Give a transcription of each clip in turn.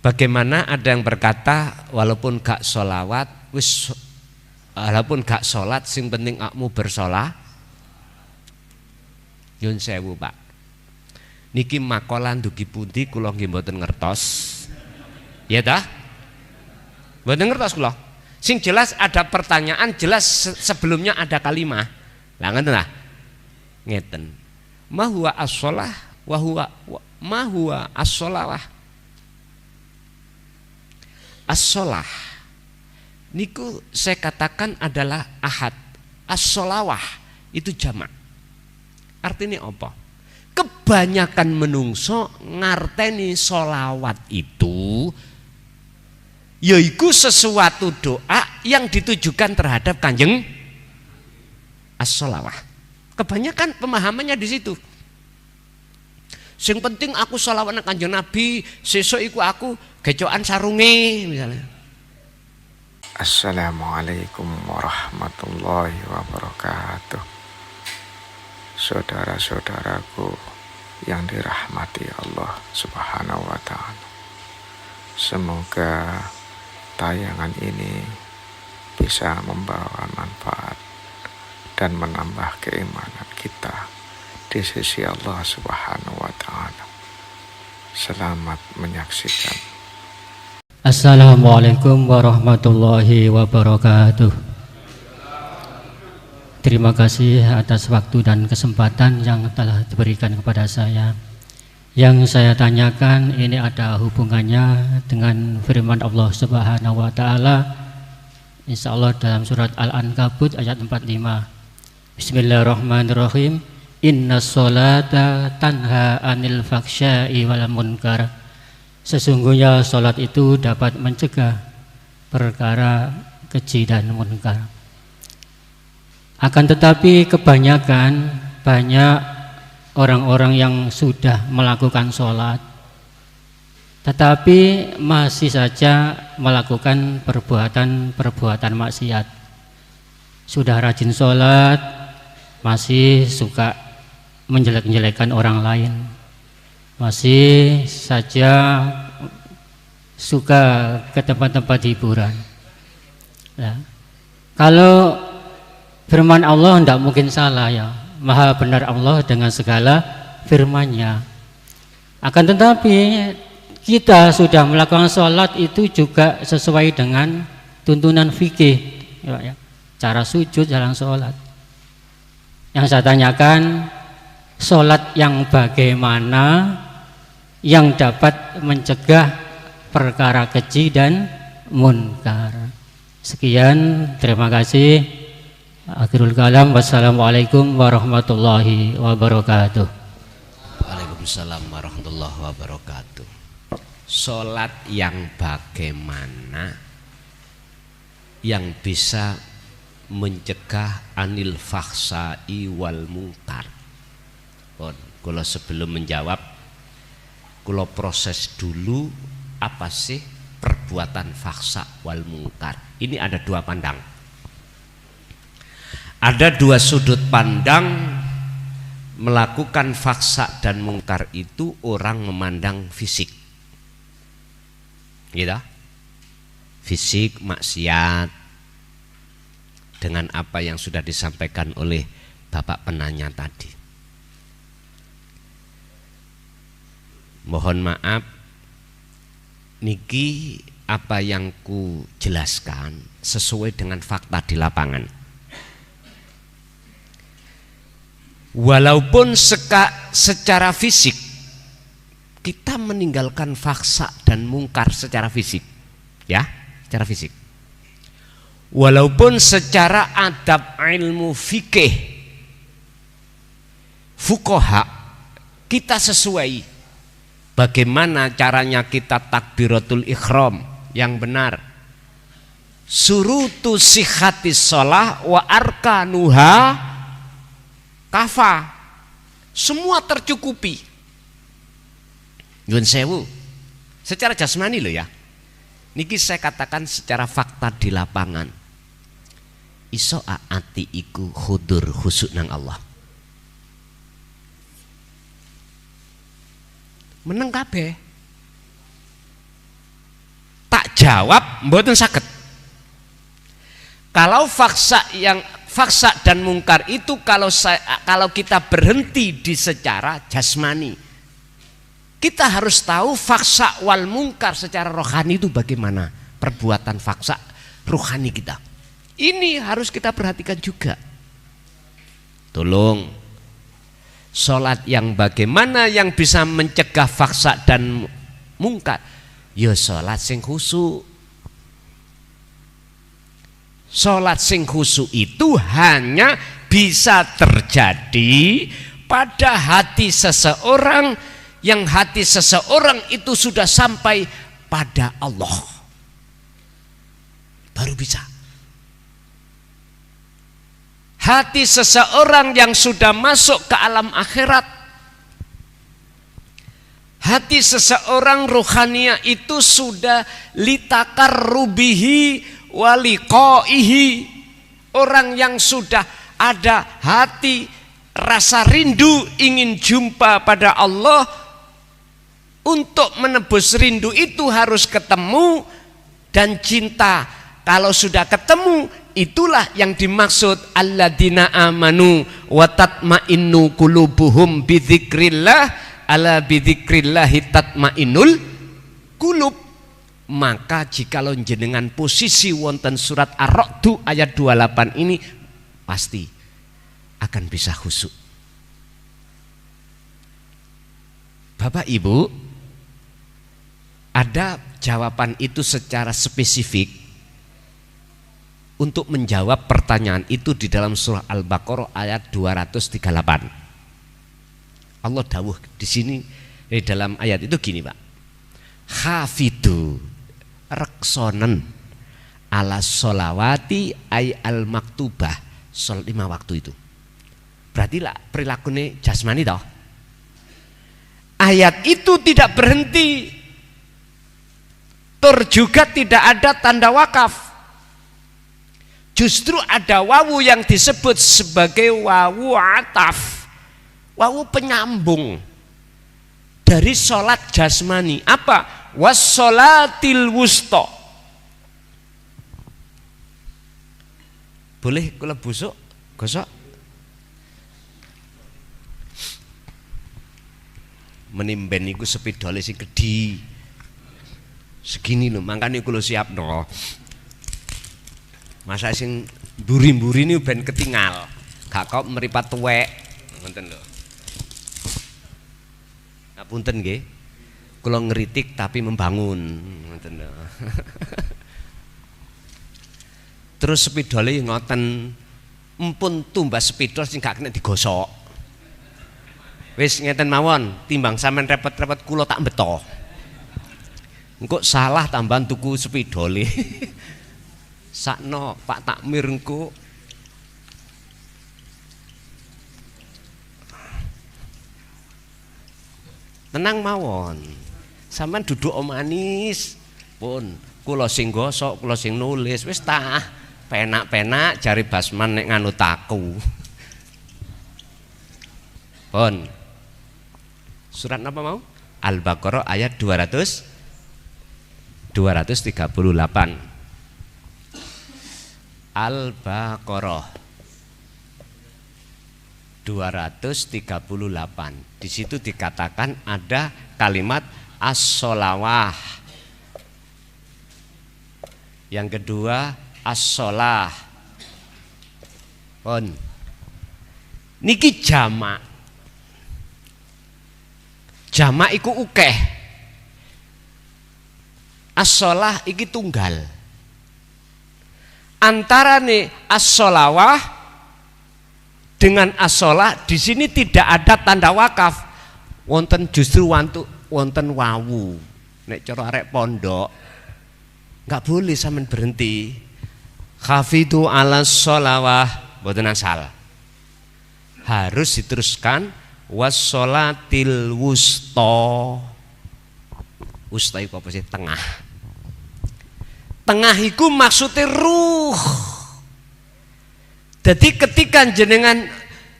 Bagaimana ada yang berkata walaupun gak sholawat, walaupun gak sholat, sing penting akmu bersolah. Yun sewu Pak, niki makolan dugi pundi kula nggih mboten ngertos. Ya dah, mboten ngertos kula. Sing jelas ada pertanyaan, jelas sebelumnya ada kalimah. Lah ngoten lah. Ngeten. Ma huwa as-shalah wa huwa ma huwa as-shalawah. As-shalah niku saya katakan adalah ahad. As-shalawah itu jamak. Artinya apa? Kebanyakan menungso ngarteni sholawat itu yaiku sesuatu doa yang ditujukan terhadap Kanjeng as-sholawah. Kebanyakan pemahamannya di situ. Sing penting aku sholawat nang Kanjeng Nabi, sesuk iku aku gecokan sarunge misalnya. Assalamualaikum warahmatullahi wabarakatuh. Saudara-saudaraku yang dirahmati Allah Subhanahu wa ta'ala, semoga tayangan ini bisa membawa manfaat dan menambah keimanan kita di sisi Allah Subhanahu wa ta'ala. Selamat menyaksikan. Assalamualaikum warahmatullahi wabarakatuh. Terima kasih atas waktu dan kesempatan yang telah diberikan kepada saya. Yang saya tanyakan ini ada hubungannya dengan firman Allah Subhanahu wa ta'ala, insyaallah dalam surat Al-Ankabut ayat 45. Bismillahirrahmanirrahim. Innas sholata tanha anil faksya'i wal munkar. Sesungguhnya sholat itu dapat mencegah perkara keji dan munkar. Akan tetapi kebanyakan banyak orang-orang yang sudah melakukan sholat tetapi masih saja melakukan perbuatan maksiat. Sudah rajin sholat masih suka menjelek-jelekan orang lain, masih saja suka ke tempat-tempat hiburan. Nah, kalau firman Allah tidak mungkin salah ya, maha benar Allah dengan segala firman-Nya. Akan tetapi kita sudah melakukan sholat itu juga sesuai dengan tuntunan fikih ya, cara sujud dalam sholat. Yang saya tanyakan, sholat yang bagaimana yang dapat mencegah perkara keji dan munkar. Sekian, terima kasih. Akhirul kalam, wassalamualaikum warahmatullahi wabarakatuh. Waalaikumsalam warahmatullahi wabarakatuh. Sholat yang bagaimana yang bisa mencegah anil faksai wal munkar. Kalau sebelum menjawab, kalau proses dulu apa sih perbuatan faksa wal munkar. Ini ada dua pandang. Ada dua sudut pandang melakukan faksa dan mungkar itu. Orang memandang fisik, gitu? Fisik maksiat dengan apa yang sudah disampaikan oleh Bapak penanya tadi. Mohon maaf, niki apa yang ku jelaskan sesuai dengan fakta di lapangan. Walaupun secara fisik kita meninggalkan faksa dan mungkar secara fisik, ya, secara fisik. Walaupun secara adab ilmu fikih, fuqaha, kita sesuai bagaimana caranya kita takbiratul ihram yang benar. Surutu sihhatis shalah wa arkanuha kafa, semua tercukupi. Nyuwun sewu, secara jasmani loh ya. Niki saya katakan secara fakta di lapangan. Iso ati iku hudur khusuk nang Allah. Meneng kabeh. menjawab mboten saged. Kalau faksa dan mungkar itu kalau kita berhenti di secara jasmani, kita harus tahu faksa wal mungkar secara rohani itu bagaimana perbuatan faksa rohani kita. Ini harus kita perhatikan juga. Tolong, sholat yang bagaimana yang bisa mencegah faksa dan mungkar? Ya sholat sing khusyuk. Sholat sing khusyuk itu hanya bisa terjadi pada hati seseorang yang hati seseorang itu sudah sampai pada Allah, baru bisa. Hati seseorang yang sudah masuk ke alam akhirat, hati seseorang rohania itu sudah litakar rubihi waliqaihi, orang yang sudah ada hati rasa rindu ingin jumpa pada Allah. Untuk menebus rindu itu harus ketemu, dan cinta kalau sudah ketemu itulah yang dimaksud alladzina amanu wa tatmainnu qulubuhum bidzikrillah, ala bidzikrillahi tatmainnul qulub. Maka jikalau jenengan posisi wonten surat Ar-Ra'd ayat 28 ini pasti akan bisa khusyuk. Bapak Ibu, ada jawaban itu secara spesifik untuk menjawab pertanyaan itu di dalam surah Al-Baqarah ayat 238. Allah dawuh di sini di dalam ayat itu gini, Pak. Hafidu reksonen ala sholawati ay al maktubah, sholat 5 waktu itu. Berarti lah perilakunya jasmani toh. Ayat itu tidak berhenti. Tur juga tidak ada tanda wakaf. Justru ada wawu yang disebut sebagai wawu ataf, wawu penyambung dari sholat jasmani. Apa? Wassolatil wusta. Boleh kula busuk gosok? Menimben niku sepidole sing gedhi segini lho, makanya kula siapno. Masa sing mburi-mburi ini ben ketinggal, gak kok meripat tuwek ngoten lho. Ngapunten nggih, kula ngritik tapi membangun ngoten lho. Terus sepidole ngoten, empun tumbas sepidol sing gak kena digosok. Wis ngeten mawon, timbang sampean repot-repot kula tak beto. Engko salah tambahan tuku sepidole. Sakno Pak Takmir engko tenang mawon, sampean duduk manis pun kula sing gosok, kula sing nulis, wis tah penak-penak jari Basman nek nganut aku. Pun surat apa mau? Al-Baqarah ayat 238. Al-Baqarah 238. Di situ dikatakan ada kalimat as-sholawah. Yang kedua as-sholah. Pun niki jamak. Jamak iku ukeh. As-sholah iki tunggal. Antara nih as-sholawah dengan as-sholah di sini tidak ada tanda wakaf. Wonten justru wonten wawu. Nek cara arek pondok nggak boleh sampean berhenti. Khafidu ala sholawah mboten asal. Harus diteruskan wassolatil wusta. Wusta iku apa sih? Tengah. Tengah iku maksudnya ruh. Jadi ketika jenengan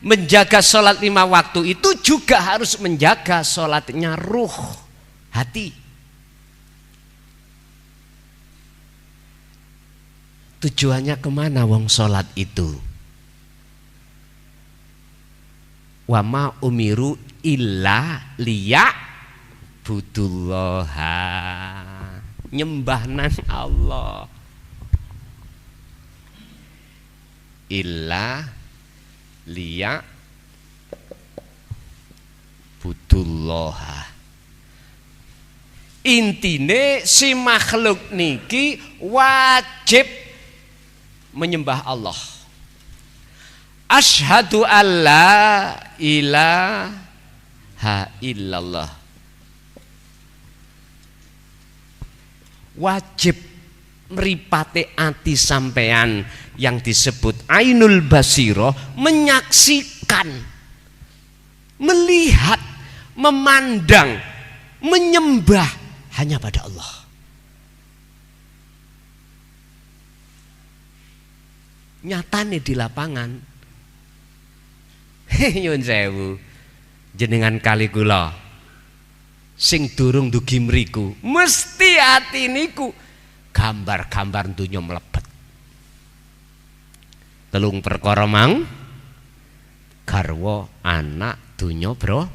menjaga sholat 5 waktu itu juga harus menjaga sholatnya ruh, hati. Tujuannya kemana wong sholat itu? Wa ma umiru illa liya budullaha, nyembahnan Allah. Illa liya budullaha. Intine si makhluk niki wajib menyembah Allah. Asyhadu alla ilaha illallah. Wajib mripate ati sampean yang disebut ainul basiro, menyaksikan, melihat, memandang, menyembah hanya pada Allah. Nyatane di lapangan nyuwun sewu jenengan kali kula sing durung dugi mriku mesti ati niku gambar-gambar donya mlebet. Telung perkara mang garwa anak donya bro.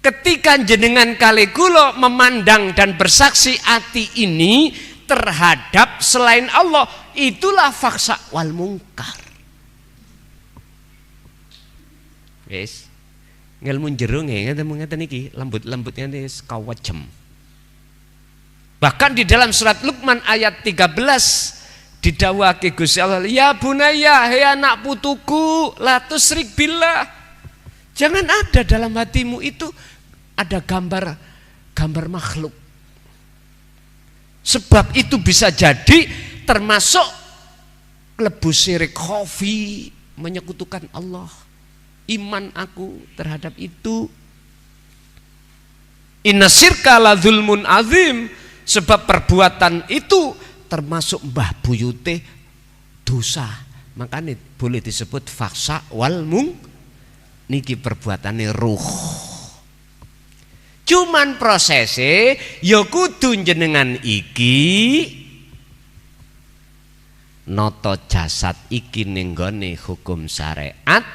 Ketika jenengan kali kula memandang dan bersaksi ati ini terhadap selain Allah, itulah faksa wal mungkar. Wis ngelmu jero ngeten iki lembut-lembutnya wis kawajem. Bahkan di dalam surat Luqman ayat 13 didhawuhake Gusti Allah, ya bunaya, hei anak putuku, la tusyrik billah. Jangan ada dalam hatimu itu ada gambar makhluk. Sebab itu bisa jadi termasuk klebu syirik khafi, menyekutukan Allah. Iman aku terhadap itu. Inna syirka la zulmun azim, sebab perbuatan itu termasuk mbah buyute dosa. Makanya boleh disebut faksa wal mung, niki perbuatane ruh. Cuman prosesnya ya kudu jenengan iki noto jasad iki ning gone hukum syariat,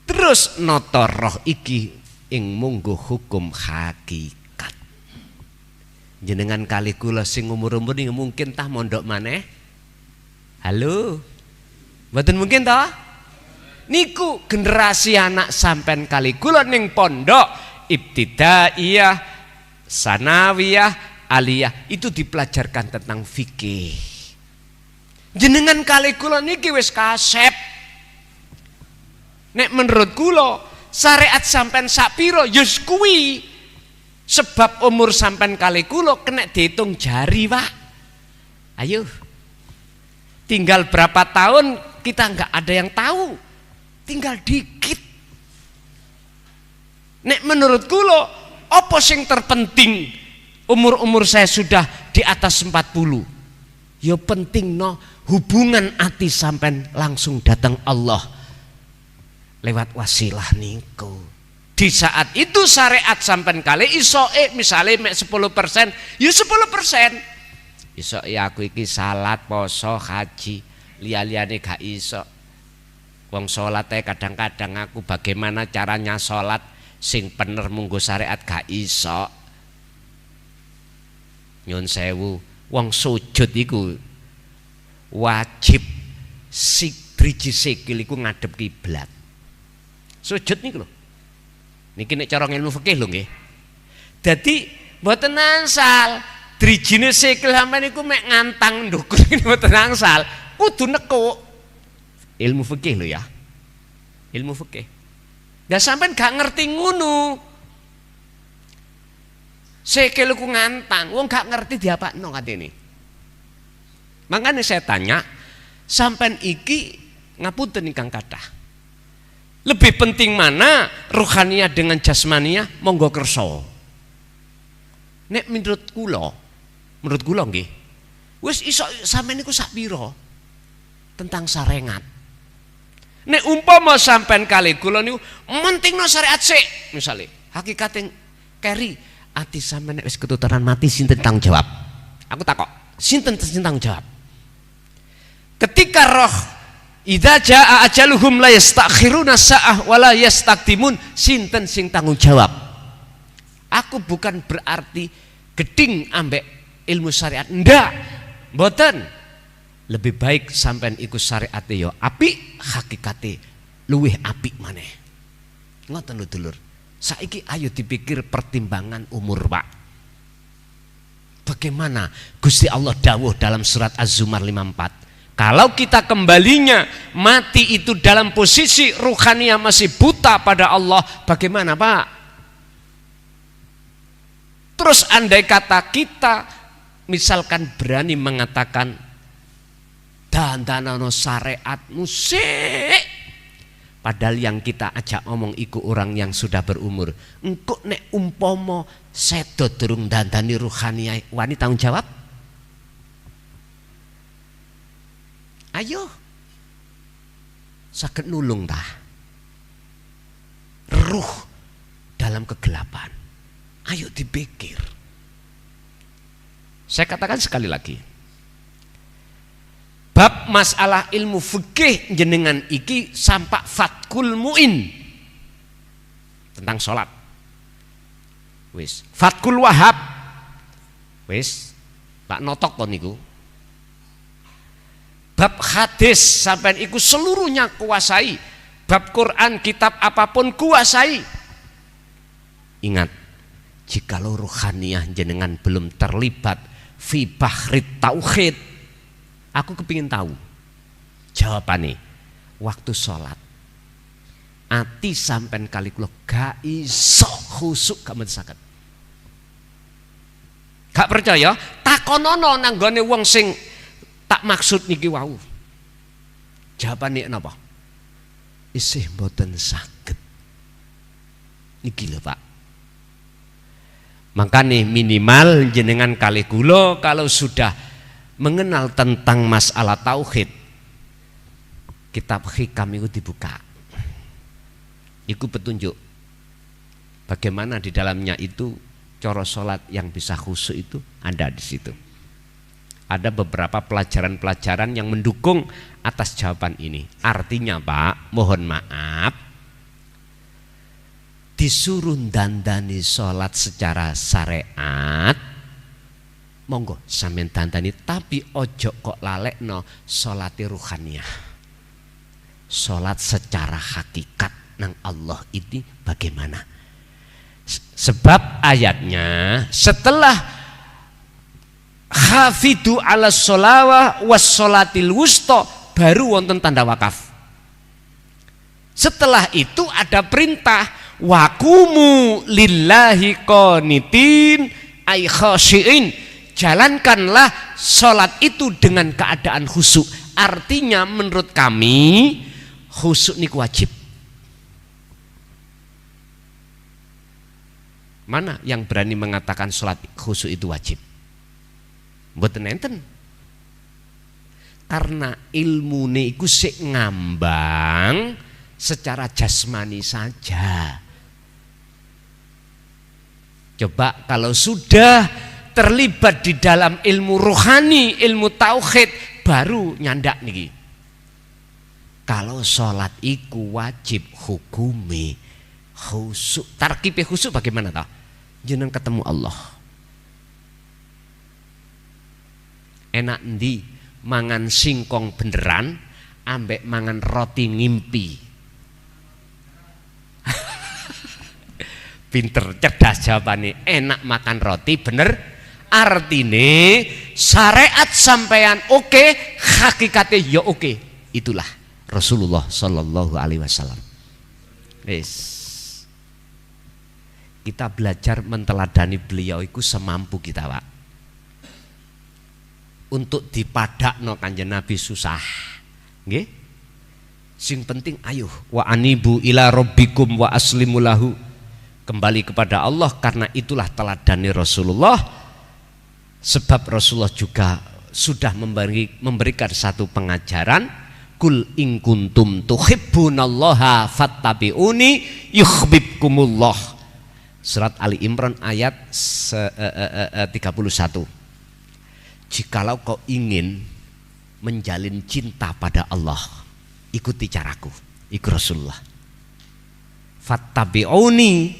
terus noto roh iki ing mungguh hukum hakikat. Jenengan kali kula sing umur-umur ini mungkin tah mondok maneh. Halo, mboten mungkin tah? Niku generasi anak sampean kali kula ning pondok ibtidaiyah, sanawiyah, aliyah itu dipelajarkan tentang fikih. Jenengan kali kula niki wis kasep. Nek menurut kula syariat sampean sapiro yus kuwi. Sebab umur sampean kali kula kena dihitung jari, Pak. Ayo. Tinggal berapa tahun kita nggak ada yang tahu. Tinggal dikit. Nek menurut kula apa sing terpenting umur-umur saya sudah di atas 40? Ya penting no hubungan ati sampean langsung datang Allah lewat wasilah niku. Di saat itu syariat sampean kali isoe misalnya mek 10%, ya 10%. Isoe aku iki salat, poso, haji, liya-liyane gak iso. Wong salat kadang-kadang aku bagaimana caranya salat sing bener munggo syariat gak iso. Nyun sewu, wong sujud iku wajib driji sikil iku ngadep kiblat. Sujud niku lho. Niki nek cara ilmu fikih lho nggih. Dadi mboten angsal drijine sikil sampeyan niku mek ngantang ndukur mboten angsal, kudu nekuk. Ilmu fikih lho ya. Ilmu fikih. Lah sampean gak ngerti ngono. Sikilku ngantang, wong gak ngerti diapakno katene. Makanya saya tanya, sampean iki ngapunten ingkang kathah. Lebih penting mana ruhaniyah dengan jasmaniyah? Monggo kersa. Nek menurut kula nggih. Wis iso sampean niku sak pira tentang sarengat. Nek umpama sampean kali kula niku mentingno syariat sik misale, hakikate keri ati sampean nek wis ketuturan mati sinten tanggung jawab? Aku takok, sinten sing tanggung jawab? Ketika roh idza jaa ajaluhum la yastakhiruna sa'ah wa la yastaqdimun, sinten sing tanggung jawab? Aku bukan berarti geding ambek ilmu syariat, ndak, mboten. Lebih baik sampean ikut syariate yo apik, hakikate luwih apik maneh. Ngoten lho dulur. Saiki ayo dipikir pertimbangan umur, Pak. Bagaimana Gusti Allah dawuh dalam surat Az-Zumar 54. Kalau kita kembalinya mati itu dalam posisi ruhania masih buta pada Allah, bagaimana, Pak? Terus andai kata kita misalkan berani mengatakan dandanono syariat musik, padahal yang kita ajak ngomong iku orang yang sudah berumur. Engko nek umpomo sedo durung dandani ruhania, wani tanggung jawab? Ayo, saged nulung tah ruh dalam kegelapan. Ayo dipikir. Saya katakan sekali lagi, bab masalah ilmu fikih jenengan iki sampak fatkul muin tentang sholat, wis fatkul wahab, wis tak notok kon niku. Bab hadis sampean iku seluruhnya kuasai. Bab Quran, kitab apapun kuasai. Ingat, jikalau ruhaniyah jenengan belum terlibat fi bahrit tauhid, aku kepingin tahu jawabannya. Waktu sholat ati sampean kali kula gak iso khusuk, gak mendesaken. Gak percaya? Takonono nang gone wong sing tak maksud niki wau. Jawabannya napa? Isih mboten saged. Niki lho, Pak. Makanya minimal jenengan kali kula kalau sudah mengenal tentang masalah tauhid, kitab hikam itu dibuka. Iku petunjuk bagaimana di dalamnya itu cara salat yang bisa khusyuk itu ada di situ. Ada beberapa pelajaran-pelajaran yang mendukung atas jawaban ini. Artinya, Pak, mohon maaf, disuruh dandani sholat secara syariat, monggo sampeyan dandani, tapi ojo kok lalekno sholati ruhaniyah. Sholat secara hakikat nang Allah ini bagaimana? Sebab ayatnya setelah hafidu ala sholawah was sholatil wusta baru wonten tanda wakaf. Setelah itu ada perintah wakumu lillahi qanitin ay khashiin, jalankanlah sholat itu dengan keadaan khusyuk. Artinya menurut kami khusyuk niku wajib. Mana yang berani mengatakan sholat khusyuk itu wajib? Mboten enten. Karena ilmu niku sik ngambang secara jasmani saja. Coba kalau sudah terlibat di dalam ilmu rohani, ilmu tauhid, baru nyandak niki. Kalau sholat iku wajib hukumi khusyuk. Tarkibe khusyuk bagaimana toh? Jenengan ketemu Allah. Enak ndi mangan singkong beneran ambek mangan roti ngimpi? Pinter, cerdas jawabannya. Enak makan roti bener, artine syariat sampean oke, hakikatnya ya oke. Itulah Rasulullah Sallallahu Alaihi Wasallam. Yes. Kita belajar menteladani beliau itu semampu kita, Pak. Untuk dipadakno Kanjeng Nabi susah, nggih. Sing penting ayo wa anibu ila rabbikum wa aslimu lahu, kembali kepada Allah, karena itulah teladani Rasulullah. Sebab Rasulullah juga sudah memberikan satu pengajaran, kul in kuntum tuhibbunallaha fattabi'uni yuhibbukumullah. Surat Ali Imran ayat 31. jikalau kau ingin menjalin cinta pada Allah, ikuti caraku, ikut Rasulullah. Fattabi'uni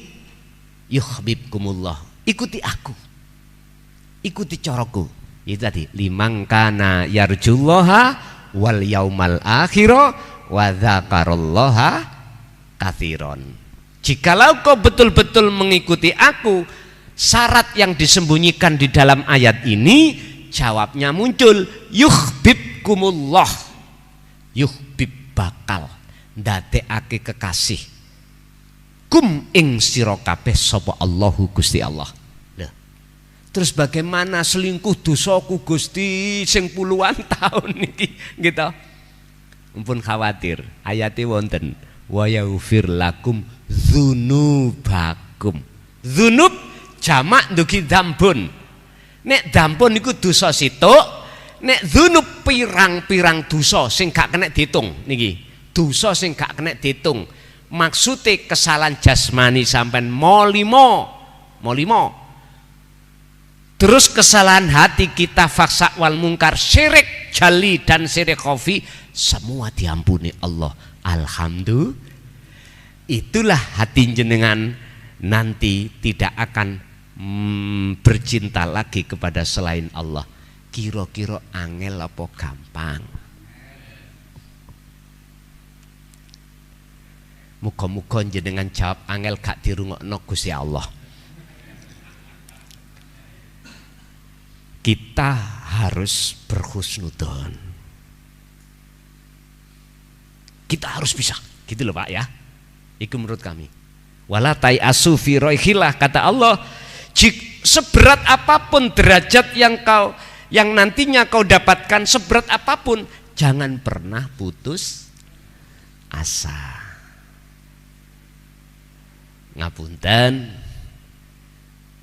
yuhibbukumullah. Ikuti aku, ikuti caraku. Itu tadi, liman kana yarjullaha wal yaumal akhira wa dzakarallaha katsiran. Jikalau kau betul-betul mengikuti aku, syarat yang disembunyikan di dalam ayat ini, jawabnya muncul, yuhibbukumullah. Yuhbib bakal ndadekake kekasih kum ing sira kabeh sapa Allahu Gusti Allah. Loh. Terus bagaimana selingkuh dosaku Gusti sing puluhan tahun niki gitu. Ampun khawatir, ayate wonten wa yaghfir lakum dzunubakum. Dzunub jamak ndugi dambun. Nek dambun niku dosa situk, nek dzunub pirang-pirang dosa sing gak kena diitung niki. Dosa sing gak kena diitung. Maksudnya kesalahan jasmani sampean molimo. Terus kesalahan hati kita, faksa wal mungkar, syirik jali dan syirik khafi, semua diampuni Allah. Alhamdulillah. Itulah hati jenengan nanti tidak akan bercinta lagi kepada selain Allah. Kira-kira angel apa gampang? Muga-muga jenengan jawab angel gak dirungokno Gusti Allah. Kita harus berhusnudzon. Kita harus bisa, gitu loh Pak ya. Itu menurut kami. Wala ta'asu fi roihillah, kata Allah, seberat apapun derajat yang nantinya kau dapatkan, seberat apapun, jangan pernah putus asa. Ngapunten,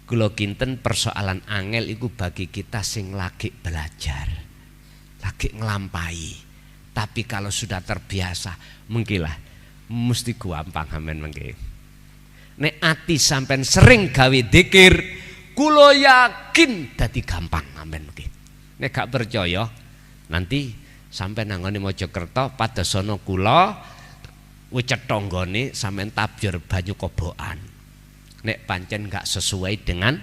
kula kinten persoalan angel iku bagi kita sing lagi belajar, lagi nglampahi. Tapi kalau sudah terbiasa, mengkilah mesti gampang amen mengki. Nek ati sampean sering gawe dzikir, kula yakin dadi gampang amen mengki. Nek gak percaya, nanti sampean nangone Mojokerto padasana kula wicet tonggone sampean tabjur banyu kobokan. Nek pancen gak sesuai dengan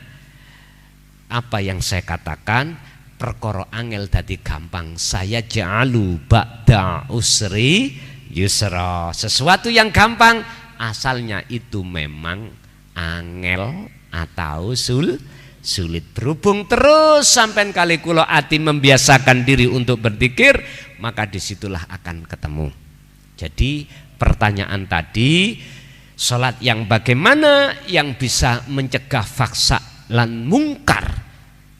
apa yang saya katakan, perkara angel dadi gampang. Saya ja'alu ba'da usri yusra. Sesuatu yang gampang asalnya itu memang angel atau sulit. Berhubung terus sampean kali kula ati membiasakan diri untuk berzikir, maka disitulah akan ketemu. Jadi pertanyaan tadi, sholat yang bagaimana yang bisa mencegah faksa lan mungkar,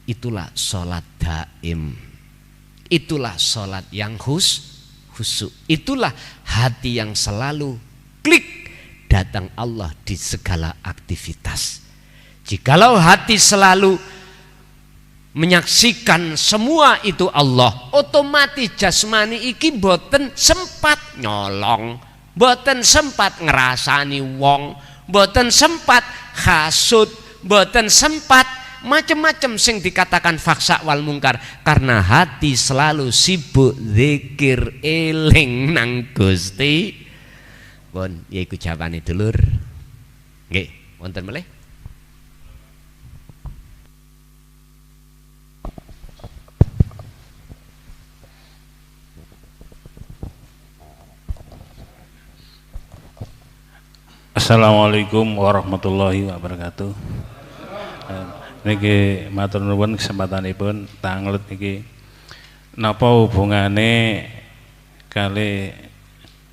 itulah sholat daim, itulah sholat yang khusyuk, itulah hati yang selalu klik datang Allah di segala aktivitas. Jikalau hati selalu menyaksikan semua itu Allah, otomatis jasmani iki boten sempat nyolong, boten sempat ngerasani wong, boten sempat hasud, boten sempat macam-macam sing dikatakan faksa wal mungkar, karena hati selalu sibuk zikir eling nang Gusti. Pun yaiku jawabane dulur. Nggih, wonten melih. Assalamualaikum warahmatullahi wabarakatuh. Niki matur nuwun kesempatanipun tanglet niki. Napa hubungane kali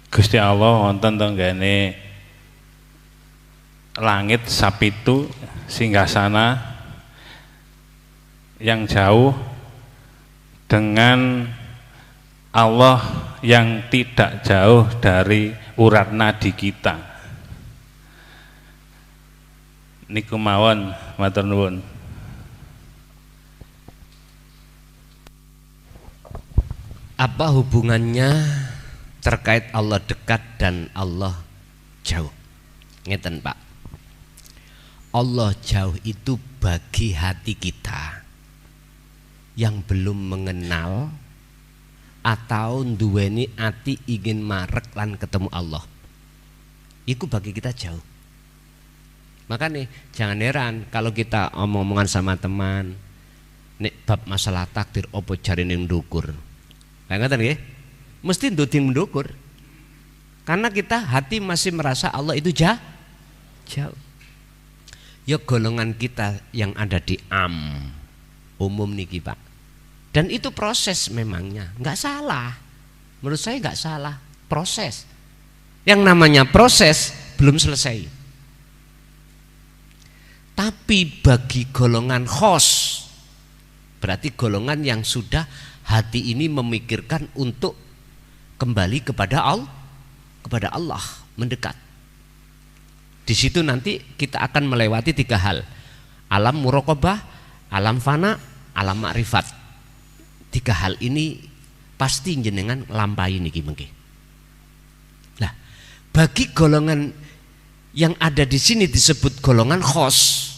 Gusti Allah wonten tenggane langit sapitu singgasana yang jauh dengan Allah yang tidak jauh dari urat nadi kita. Niku mawon matur nuwun. Apa hubungannya terkait Allah dekat dan Allah jauh? Ngeten Pak, Allah jauh itu bagi hati kita yang belum mengenal atau duweni ati ingin marek lan ketemu Allah. Iku bagi kita jauh. Makanya jangan heran kalau kita omong-omongan sama teman nek bab masalah takdir opo cari ning ndukur. Kayak ngoten nggih. Mesti nduding ndukur. Karena kita hati masih merasa Allah itu jauh. Ya golongan kita yang ada di umum niki Pak. Dan itu proses memangnya, nggak salah. Menurut saya nggak salah, proses. Yang namanya proses belum selesai. Tapi bagi golongan khos, berarti golongan yang sudah hati ini memikirkan untuk kembali kepada Allah, mendekat. Di situ nanti kita akan melewati 3 hal. Alam muraqabah, alam fana, alam ma'rifat. 3 hal ini pasti jenengan lampahi niki mengke. Nah, bagi golongan yang ada di sini disebut golongan khos,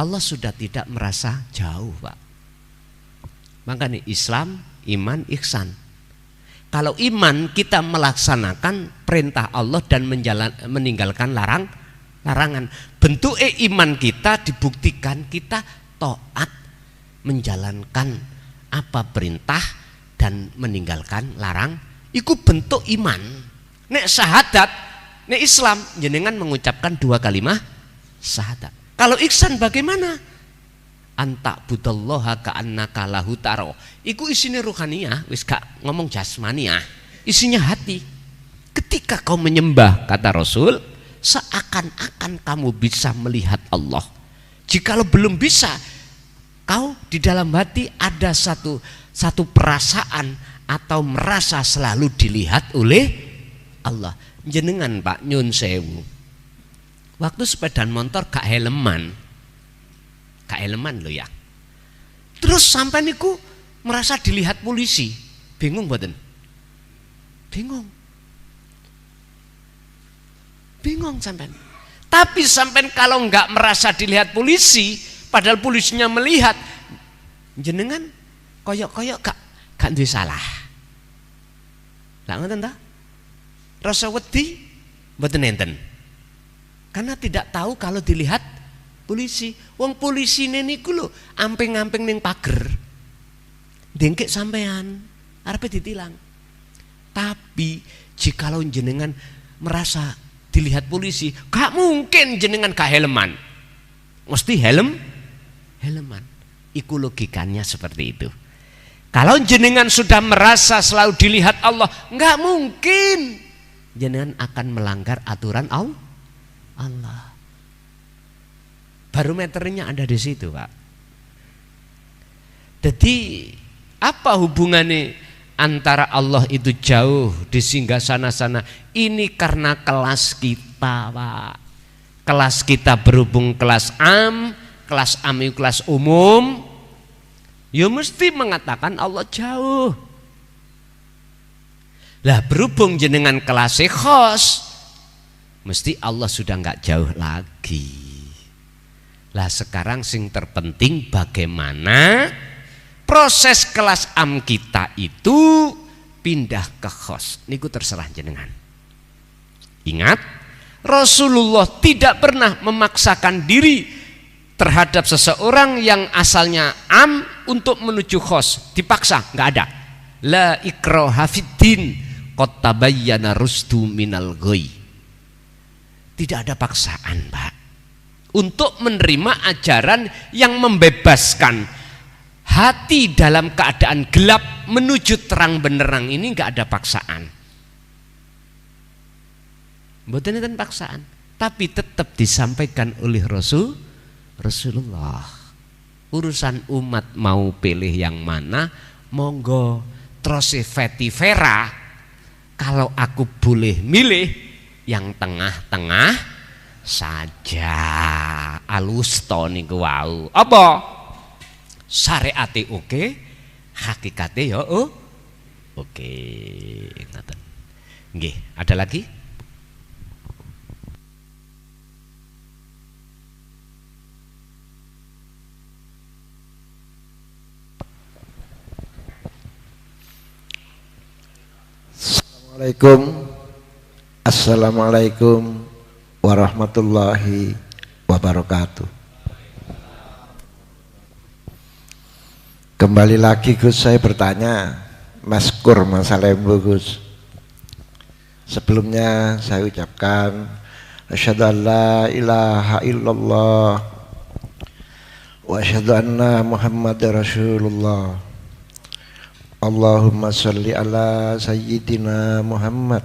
Allah sudah tidak merasa jauh, Pak. Makanya Islam, iman, ihsan. Kalau iman kita melaksanakan perintah Allah dan meninggalkan larangan. Bentuk iman kita dibuktikan kita taat menjalankan apa perintah dan meninggalkan larang. Iku bentuk iman. Nek syahadat, nek Islam jenengan mengucapkan 2 kalimat syahadat. Kalau ihsan bagaimana? Anta budallaha ka'annaka lahu taro. Iku isine ruhaniyah, wis gak ngomong jasmaniah. Isinya hati. Ketika kau menyembah, kata Rasul, seakan-akan kamu bisa melihat Allah. Jikalau belum bisa, kau di dalam hati ada satu perasaan atau merasa selalu dilihat oleh Allah. Jenengan Pak nyun sewu. Waktu sepedaan motor gak helman lo ya. Terus sampai niku merasa dilihat polisi, bingung mboten? Bingung sampai. Tapi sampai kalau nggak merasa dilihat polisi, padahal polisinya melihat, jenengan koyok-koyok gak duwe salah. Lah ngoten ta? Rasa wedi mboten enten. Karena tidak tahu kalau dilihat polisi. Wong polisi niku lho amping-amping ning pager. Dengkek sampean arepe ditilang. Tapi jikalau jenengan merasa dilihat polisi, gak mungkin jenengan gak helman. Mesti helman. Iku logikanya seperti itu. Kalau jenengan sudah merasa selalu dilihat Allah, gak mungkin jenengan akan melanggar aturan Allah. Barometernya ada di situ, Pak. Jadi apa hubungannya antara Allah itu jauh di singgasana sana? Ini karena kelas kita, Pak. Kelas kita berhubung kelas itu kelas umum. Ya mesti mengatakan Allah jauh. Lah berhubung jenengan kelas khos, mesti Allah sudah nggak jauh lagi. Lah sekarang sing terpenting bagaimana proses kelas kita itu pindah ke khos. Niku terserah jenengan. Ingat, Rasulullah tidak pernah memaksakan diri terhadap seseorang yang asalnya untuk menuju khos. Dipaksa, nggak ada. La ikraha fiddin qad tabayyana rusdu minal ghoi. Tidak ada paksaan, Pak. Untuk menerima ajaran yang membebaskan hati dalam keadaan gelap menuju terang benderang ini nggak ada paksaan. Mboten enten paksaan, tapi tetap disampaikan oleh Rasulullah. Urusan umat mau pilih yang mana, monggo. Terus vetivera, kalau aku boleh milih yang tengah-tengah saja. Alus to niku wau. Apa? Syariate oke, hakikate ya oke. Ngoten. Nggih, ada lagi? Assalamualaikum warahmatullahi wabarakatuh. Kembali lagi Gus, saya bertanya maskur masalah Lembu Gus. Sebelumnya saya ucapkan asyhadu an la ilaha illallah wa asyhadu anna Muhammadar Rasulullah. Allahumma sholli ala sayyidina Muhammad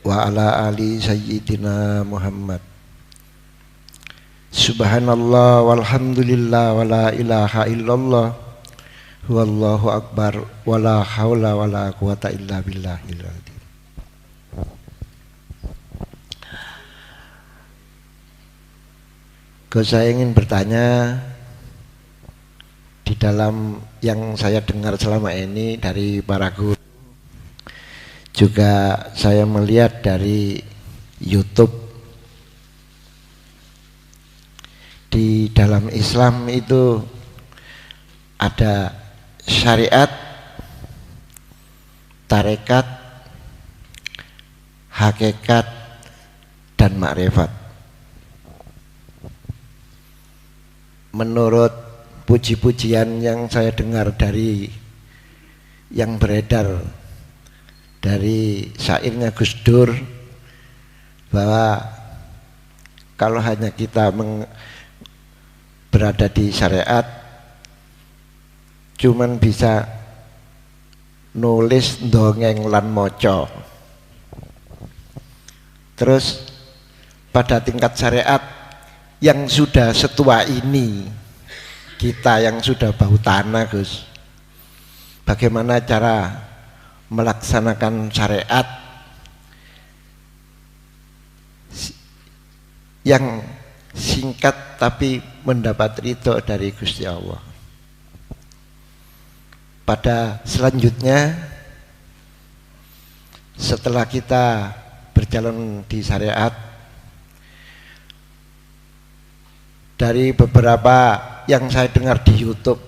wa ala ali sayyidina Muhammad. Subhanallah walhamdulillah wa la ilaha illallah wallahu akbar wa la haula wa la quwata illa billahil azim. Saya ingin bertanya, di dalam yang saya dengar selama ini dari para guru, juga saya melihat dari YouTube, di dalam Islam itu ada syariat, tarekat, hakikat, dan makrifat. Menurut puji-pujian yang saya dengar dari yang beredar dari syairnya Gus Dur, bahwa kalau hanya kita berada di syariat cuman bisa nulis dongeng lan moco. Terus pada tingkat syariat yang sudah setua ini, kita yang sudah bau tanah Gus, bagaimana cara melaksanakan syariat yang singkat tapi mendapat ridho dari Gusti Allah. Pada selanjutnya, setelah kita berjalan di syariat, dari beberapa yang saya dengar di YouTube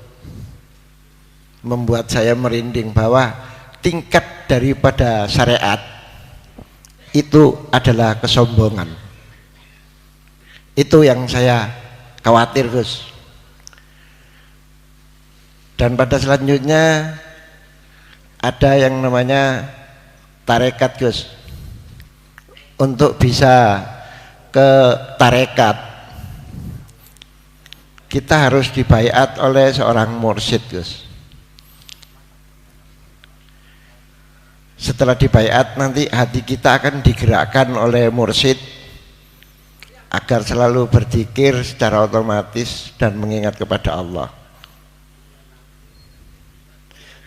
membuat saya merinding bahwa tingkat daripada syariat itu adalah kesombongan. Itu yang saya khawatir Gus. Dan pada selanjutnya ada yang namanya tarekat Gus. Untuk bisa ke tarekat kita harus dibaiat oleh seorang mursyid Gus. Setelah dibaiat nanti hati kita akan digerakkan oleh mursyid agar selalu berzikir secara otomatis dan mengingat kepada Allah.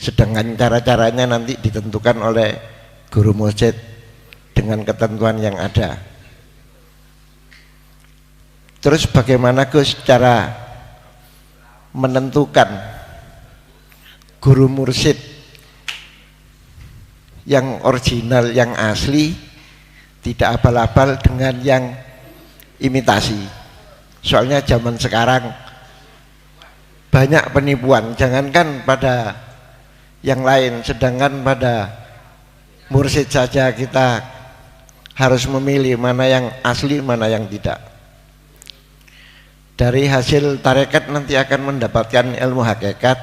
Sedangkan cara-caranya nanti ditentukan oleh guru mursyid dengan ketentuan yang ada. Terus bagaimana Gus cara menentukan guru mursyid yang original, yang asli, tidak abal-abal dengan yang imitasi? Soalnya zaman sekarang banyak penipuan, jangankan pada yang lain, sedangkan pada mursyid saja kita harus memilih mana yang asli, mana yang tidak. Dari hasil tarekat nanti akan mendapatkan ilmu hakikat.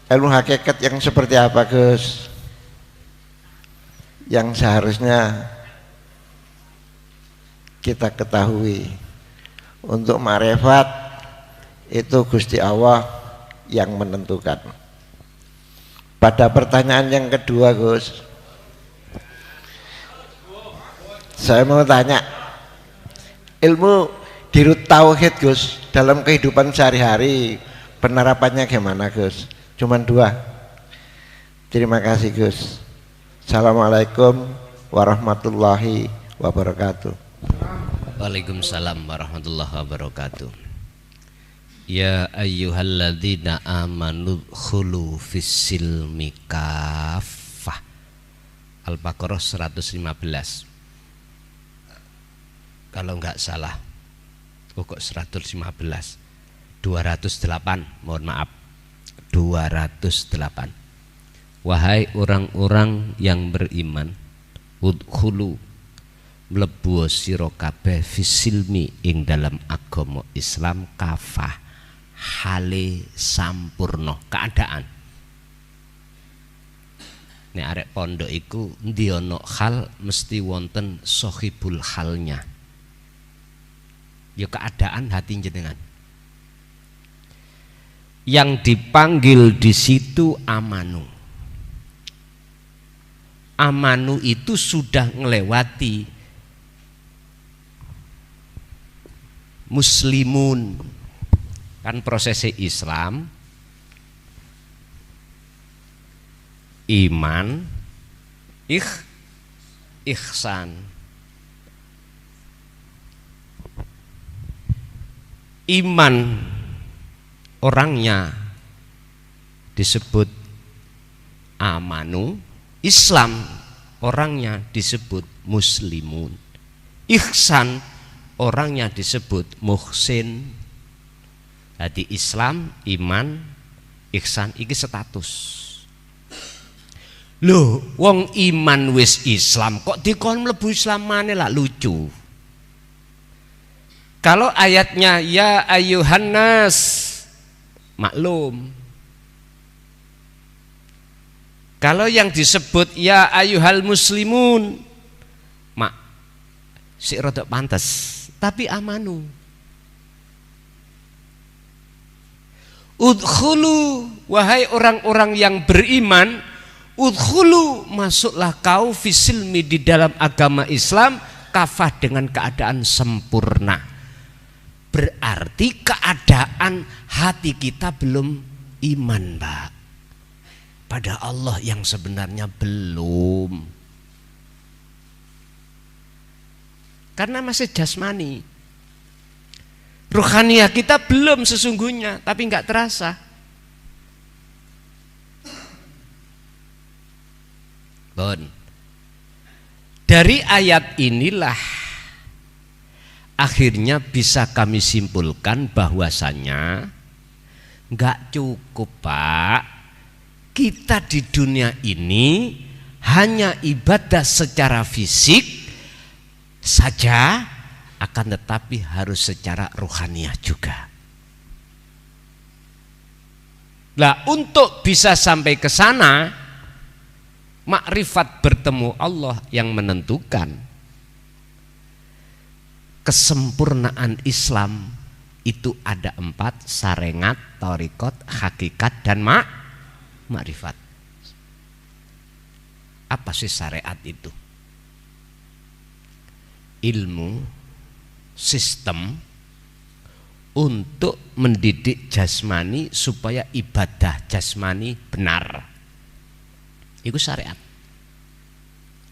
Ilmu hakikat yang seperti apa Gus? Yang seharusnya kita ketahui. Untuk ma'rifat itu Gusti Allah yang menentukan. Pada pertanyaan yang kedua Gus, saya mau tanya, ilmu dirut tauhid Gus dalam kehidupan sehari-hari penerapannya gimana Gus? Cuman 2. Terima kasih Gus. Assalamualaikum warahmatullahi wabarakatuh. Waalaikumsalam warahmatullahi wabarakatuh. Ya ayyuhalladzina amanu khulu fissilmi kaffah. Al-Baqarah 115. Kalau enggak salah, kok 115, 208, mohon maaf, 208 208. Wahai orang-orang yang beriman, udkhulu mlebu sira kabeh fisilmi ing dalam agama Islam kafah hale sampurna keadaan. Nek arek pondok iku endi ana hal mesti wonten sohibul halnya. Ya keadaan hati jenengan. Yang dipanggil di situ amanu. Amanu itu sudah ngelewati muslimun, kan prosesnya Islam, iman, ihsan. Iman orangnya disebut amanu, Islam orangnya disebut muslimun, ihsan orangnya disebut muhsin. Jadi Islam, iman, ihsan iki status. Loh, wong iman wis Islam kok dikon mlebu Islam maneh lah, lucu. Kalau ayatnya ya ayyuhan nas maklum. Kalau yang disebut ya ayyuhal muslimun mak si rodok pantes, tapi amanu. Udkhulu, wahai orang-orang yang beriman, udkhulu, masuklah kau fisilmi di dalam agama Islam kafah dengan keadaan sempurna. Berarti keadaan hati kita belum iman, Mbak, pada Allah yang sebenarnya belum, karena masih jasmani. Ruhaniah kita belum sesungguhnya, tapi nggak terasa. Bon. Dari ayat inilah akhirnya bisa kami simpulkan bahwasanya nggak cukup, Pak, kita di dunia ini hanya ibadah secara fisik saja, akan tetapi harus secara rohaniah juga. Nah, untuk bisa sampai ke sana, makrifat bertemu Allah yang menentukan. Kesempurnaan Islam itu ada 4, sarengat, thariqat, hakikat, dan makrifat. Apa sih syariat itu? Ilmu, sistem untuk mendidik jasmani supaya ibadah jasmani benar. Itu syariat.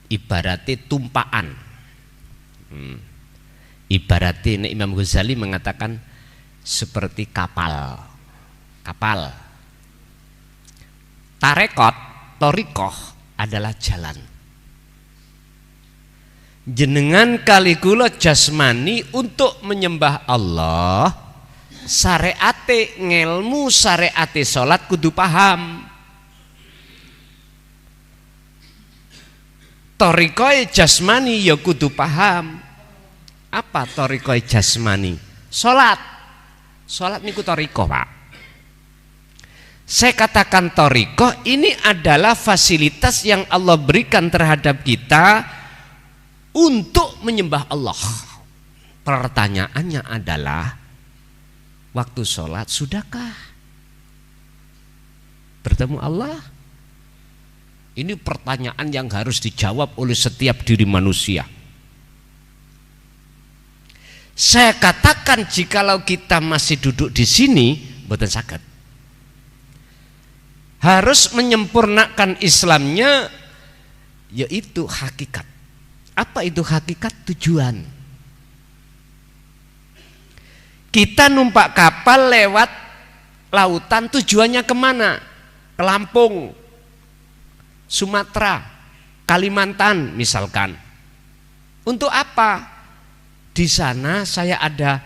Ibaratnya tumpaan. Ibaratnya Imam Ghazali mengatakan seperti kapal. Kapal. Tarekot, torikoh adalah jalan. Jenengan kali kula jasmani untuk menyembah Allah, syariate ngelmu, syariate salat kudu paham. Torikoy jasmani ya kudu paham. Apa torikoy jasmani? Salat. Salat niku toriko, Pak. Saya katakan toriko ini adalah fasilitas yang Allah berikan terhadap kita untuk menyembah Allah. Pertanyaannya adalah, waktu sholat sudahkah bertemu Allah? Ini pertanyaan yang harus dijawab oleh setiap diri manusia. Saya katakan jikalau kita masih duduk di sini, mboten saged. Harus menyempurnakan Islamnya, yaitu hakikat. Apa itu hakikat? Tujuan. Kita numpak kapal lewat lautan, tujuannya kemana? Ke Lampung, Sumatera, Kalimantan misalkan. Untuk apa? Di sana saya ada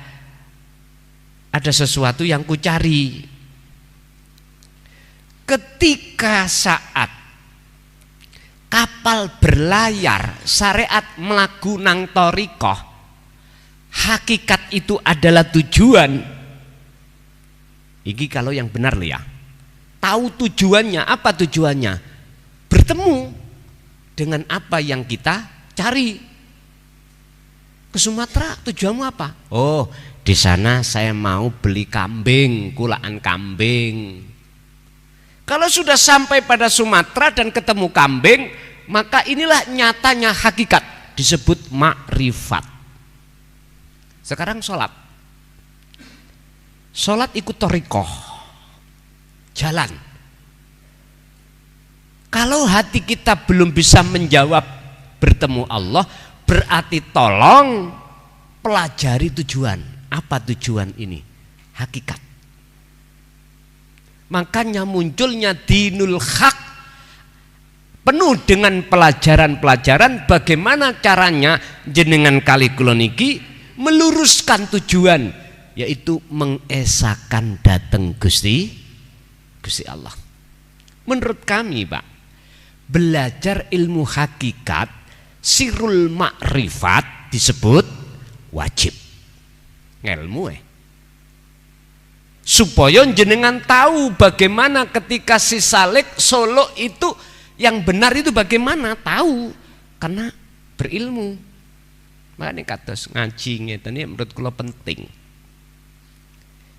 sesuatu yang kucari. ketika saat kapal berlayar syariat melaku nang torikoh, hakikat itu adalah tujuan. Iki kalau yang benar ya, tahu tujuannya. Apa tujuannya? Bertemu dengan apa yang kita cari. Ke Sumatera tujuanmu apa? Oh, di sana saya mau beli kambing, kulaan kambing. Kalau sudah sampai pada Sumatera dan ketemu kambing, maka inilah nyatanya hakikat, disebut makrifat. Sekarang sholat. Sholat ikut thariqah, jalan. Kalau hati kita belum bisa menjawab bertemu Allah, berarti tolong pelajari tujuan. Apa tujuan ini? Hakikat. Makanya munculnya dinul haq, penuh dengan pelajaran-pelajaran bagaimana caranya jenengan kali kula niki meluruskan tujuan, yaitu mengesahkan dateng Gusti Allah. Menurut kami, Pak, belajar ilmu hakikat sirul makrifat disebut wajib ngelmu supaya jenengan tahu bagaimana ketika si Salik Solo itu yang benar itu bagaimana, tahu karena berilmu. Makanya kados ngaji ngeten iki menurut kula penting.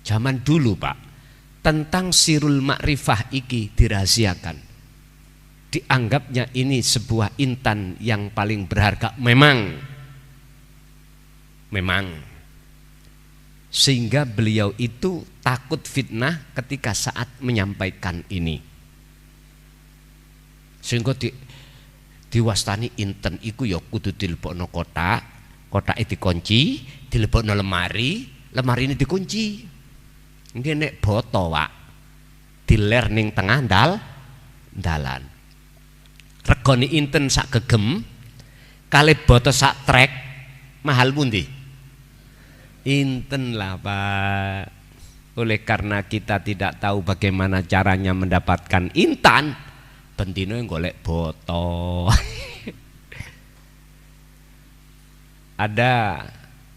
Zaman dulu, Pak, tentang sirul makrifah iki dirahasiakan. Dianggapnya ini sebuah intan yang paling berharga. Memang sehingga beliau itu takut fitnah ketika saat menyampaikan ini, sehingga diwastani inten iku ya kudu dilebokno kotak itu dikunci, dilebokno lemari ini dikunci. Nggih nek boto Pak diler ning tengah dalan. Regane inten sak gegem kali boto sak trek mahal pundi? Inten lah, Pak. Oleh karena kita tidak tahu bagaimana caranya mendapatkan intan, bendino yang golek boto. Ada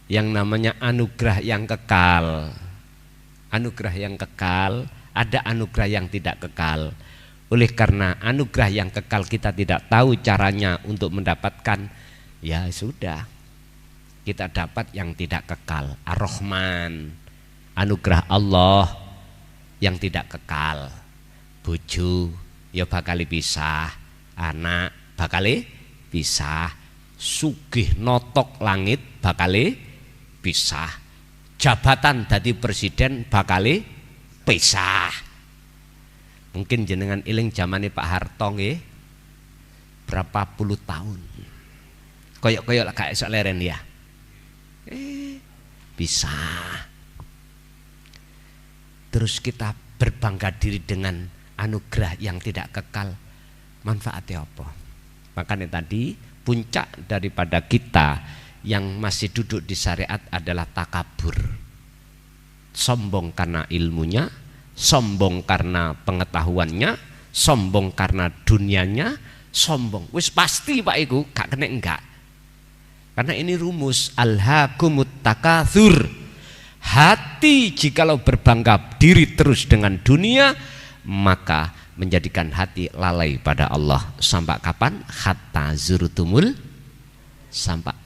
yang namanya anugerah yang kekal. Anugerah yang kekal, ada anugerah yang tidak kekal. Oleh karena anugerah yang kekal kita tidak tahu caranya untuk mendapatkan, ya sudah, kita dapat yang tidak kekal. Ar-Rahman, anugerah Allah yang tidak kekal. Bojo ya bakal pisah, anak bakal pisah, sugih notok langit bakal pisah, jabatan dadi presiden bakal pisah. Mungkin jenengan iling zamane Pak Harto nggih berapa puluh tahun. Koyok-koyok lah gak esok leren ya. Bisa. Terus kita berbangga diri dengan anugerah yang tidak kekal. Manfaatnya apa? Makanya tadi puncak daripada kita yang masih duduk di syariat adalah takabur. Sombong karena ilmunya, sombong karena pengetahuannya, sombong karena dunianya, sombong. Wis pasti Pak iku gak kena enggak. Karena ini rumus alhaakumut takatsur. Hati jikalau berbangga diri terus dengan dunia, maka menjadikan hati lalai pada Allah. Sampai kapan? Hatta zurtumul, sampai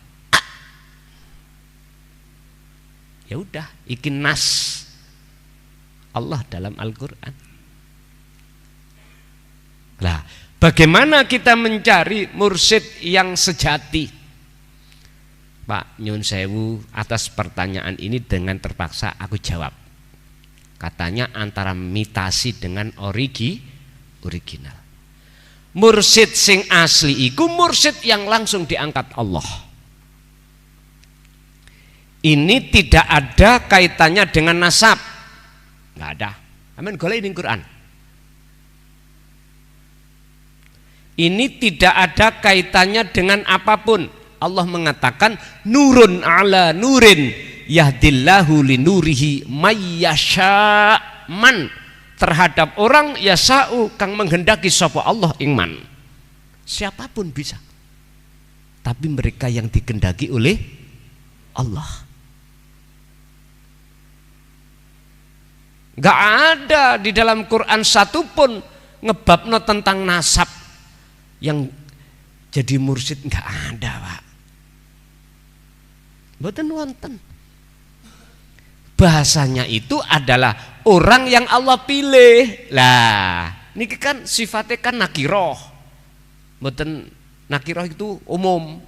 ya udah, iki nas Allah dalam Al-Quran. Nah, bagaimana kita mencari mursyid yang sejati? Pak nyun sewu, atas pertanyaan ini dengan terpaksa aku jawab. Katanya antara mitasi dengan original. Mursyid sing asli iku mursyid yang langsung diangkat Allah. Ini tidak ada kaitannya dengan nasab. Nggak ada. Amin golek ning Quran. Ini tidak ada kaitannya dengan apapun. Allah mengatakan nurun ala nurin yahdillahu linurihi mayyasha man terhadap orang yasa'u kang menghendaki sapa Allah ingman. Siapapun bisa. Tapi mereka yang dikehendaki oleh Allah. Gak ada di dalam Quran satupun ngebabno tentang nasab yang jadi mursyid, gak ada, Pak. Mboten wonten. Bahasanya itu adalah orang yang Allah pilih. Lah, niki kan sifatnya kan nakiroh. Mboten nakiroh itu umum.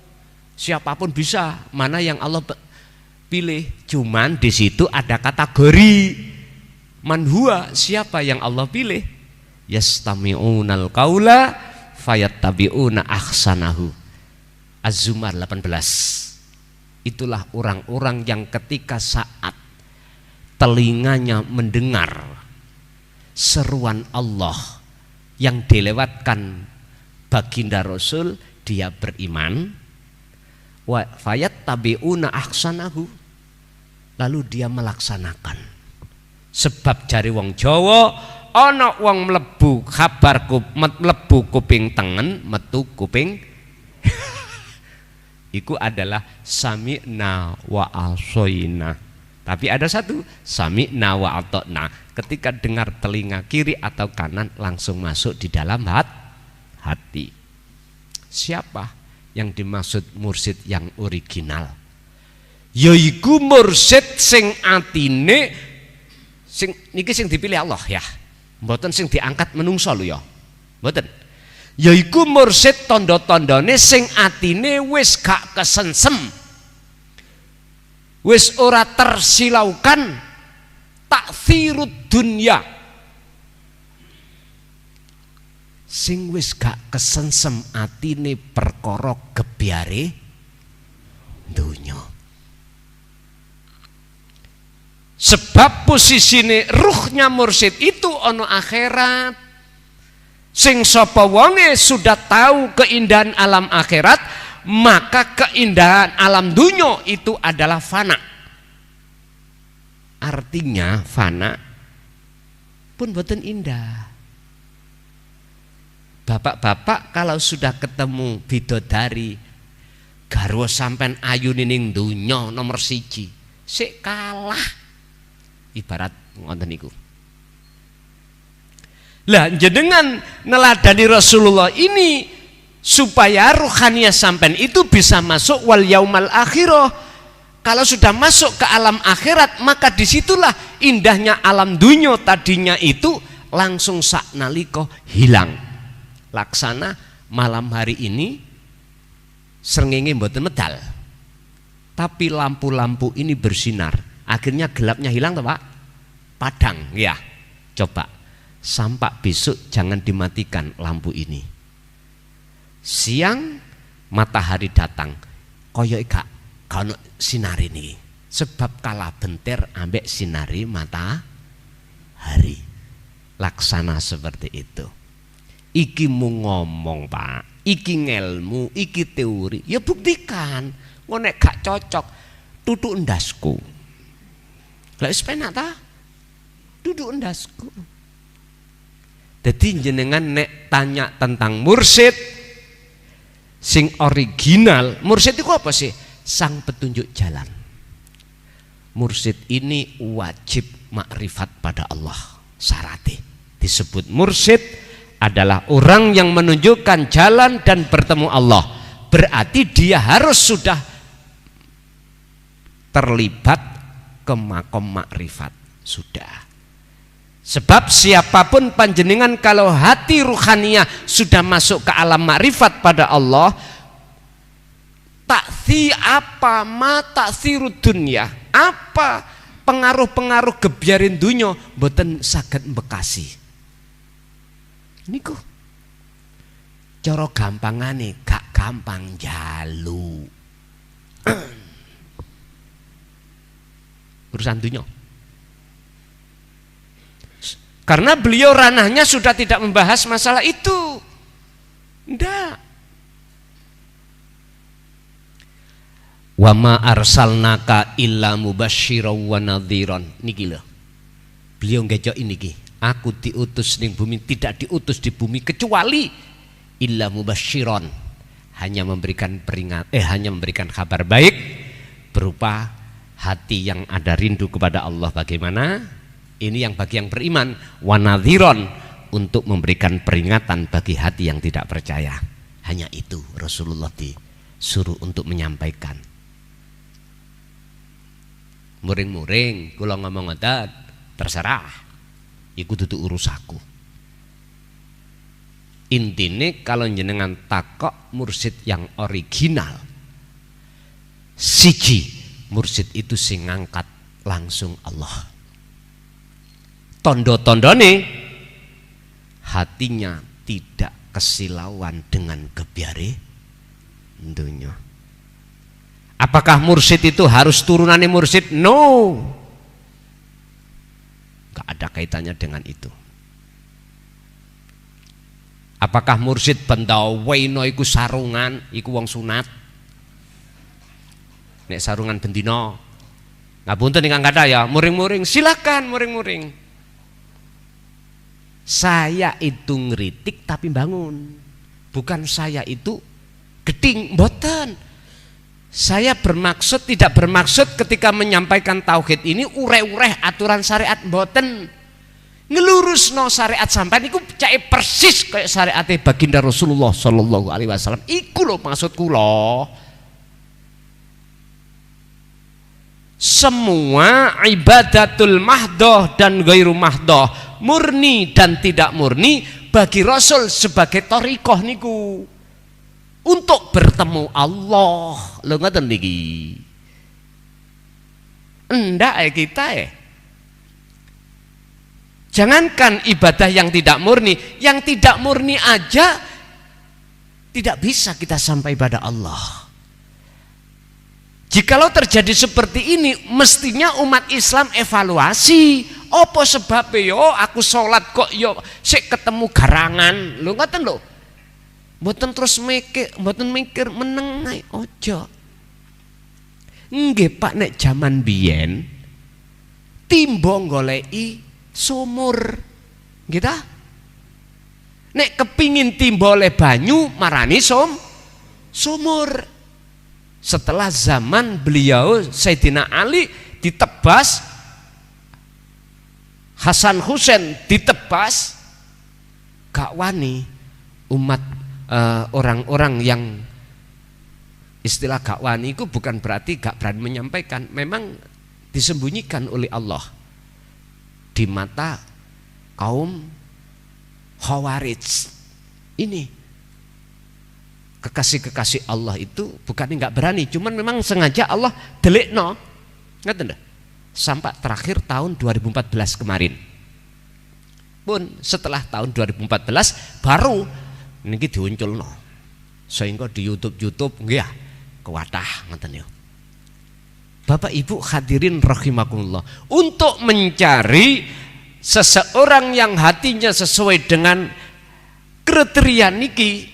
Siapapun bisa, mana yang Allah pilih. Cuman di situ ada kategori man huwa, siapa yang Allah pilih. Yastami'unal qaula fayattabi'una ahsanahu. Az-Zumar 18. Itulah orang-orang yang ketika saat telinganya mendengar seruan Allah yang dilewatkan baginda Rasul, dia beriman. Wa fayattabi'una ahsanahu, lalu dia melaksanakan. Sebab jari wong Jawa, ana wong mlebu kabar mlebu kuping tengen, metu kuping iku adalah sami'na wa asoina. Tapi ada satu, sami'na wa ata'na. Ketika dengar telinga kiri atau kanan langsung masuk di dalam hati. Siapa yang dimaksud mursyid yang original? Yaiku mursyid sing atine sing niki sing dipilih Allah ya. Mboten sing diangkat menungso lho ya. Mboten. Yaiku mursyid tondo-tondone sing atine wis gak kesensem, wis ora tersilaukan taksirud dunya, sing wis gak kesensem atine perkara gebyare dunya. Sebab posisine ruhnya mursyid itu ono akhirat. Sing sapa wonge sudah tahu keindahan alam akhirat, maka keindahan alam dunya itu adalah fana. Artinya fana pun boten indah. Bapak-bapak kalau sudah ketemu bidodari garwa sampean ayu ning dunya nomor 1, sik kalah. Ibarat ngoten niku. Lah jenengan neladani Rasulullah ini supaya ruhaniyah sampean itu bisa masuk wal yaumal akhirah. Kalau sudah masuk ke alam akhirat, maka disitulah indahnya alam dunya tadinya itu langsung saknalika hilang. Laksana malam hari ini srengenge mboten medal, tapi lampu-lampu ini bersinar. Akhirnya gelapnya hilang toh Pak? Padang ya. Coba sampai besok jangan dimatikan lampu ini. Siang matahari datang, koyok gak kono sinari ini. Sebab kalah bentir ambek sinari matahari. Laksana seperti itu. Iki mu ngomong Pak, iki ngelmu, iki teori. Ya buktikan. Ngonek gak cocok, tutuk endasku. Lah wis penak ta? Duduk endasku. Jadi jenengan nek tanya tentang mursyid sing original, mursyid itu apa sih? Sang petunjuk jalan. Mursyid ini wajib makrifat pada Allah. Syaratnya disebut mursyid adalah orang yang menunjukkan jalan dan bertemu Allah. Berarti dia harus sudah terlibat ke makom makrifat. Sudah. Sebab siapapun panjenengan kalau hati ruhaniyah sudah masuk ke alam makrifat pada Allah, taksi apa ma taksirud dunya, apa pengaruh-pengaruh gebyarin dunya mboten saged mbekasi. Niku cara gampangane gak gampang jalu. Urusan dunia. Karena beliau ranahnya sudah tidak membahas masalah itu. Ndak. Wa ma arsalnaka illa mubasysyiran wa nadhiran. Niki lho. Beliau ngejok niki Aku diutus ning bumi, tidak diutus di bumi kecuali illa mubasyiron, hanya memberikan hanya memberikan kabar baik berupa hati yang ada rindu kepada Allah. Bagaimana? Ini yang bagi yang beriman. Wa nadhiron, untuk memberikan peringatan bagi hati yang tidak percaya. Hanya itu Rasulullah disuruh untuk menyampaikan. Muring-muring kula ngomong ngoten, terserah. Iku dudu urusaku. Intine kalau jenengan takok mursid yang original, siji mursid itu sing ngangkat langsung Allah. Tondo-tondone hatinya tidak kesilauan dengan kebiare dunya. Apakah mursid itu harus turunannya mursid? No, gak ada kaitannya dengan itu. Apakah mursid bendawaino iku sarungan, iku wong sunat? Nek sarungan bendino, ngapunten ingkang kathah ya, muring-muring silakan muring-muring. Saya itu ngeritik tapi bangun, bukan saya itu geding, mboten. Saya bermaksud, tidak bermaksud ketika menyampaikan tauhid ini ureh-ureh aturan syariat, mboten. Ngelurusno syariat sampean iku cake persis kayak syariate baginda Rasulullah sallallahu alaihi wasallam. Iku lho maksud kula. Semua ibadatul mahdoh dan gairu mahdoh, murni dan tidak murni, bagi Rasul sebagai thariqah niku untuk bertemu Allah. Lho ngoten niki. Endak kita jangankan ibadah yang tidak murni, yang tidak murni aja tidak bisa kita sampai pada Allah. Jikalau terjadi seperti ini, mestinya umat Islam evaluasi. Apa sebabnya yo aku sholat kok yo sik ketemu garangan, lho ngoten lho. Mboten terus mboten mikir meneng ae, ojo. Nggih Pak, nek jaman biyen timbo goleki sumur, nggih ta? Nek kepingin timbo oleh banyu marani sumur. Setelah zaman beliau Sayyidina Ali ditebas, Hasan Husain ditebas, gak wani umat orang-orang yang istilah gak wani itu bukan berarti gak berani menyampaikan, memang disembunyikan oleh Allah di mata kaum Khawarij. Ini kekasih-kekasih Allah itu bukan nggak berani, cuman memang sengaja Allah delikno, ngerti nggak? Sampai terakhir tahun 2014 kemarin. Pun setelah tahun 2014 baru niki diunculno. Sehingga di YouTube nggih kuwatah ngoten yo. Bapak Ibu hadirin rahimakumullah, untuk mencari seseorang yang hatinya sesuai dengan kriteria niki,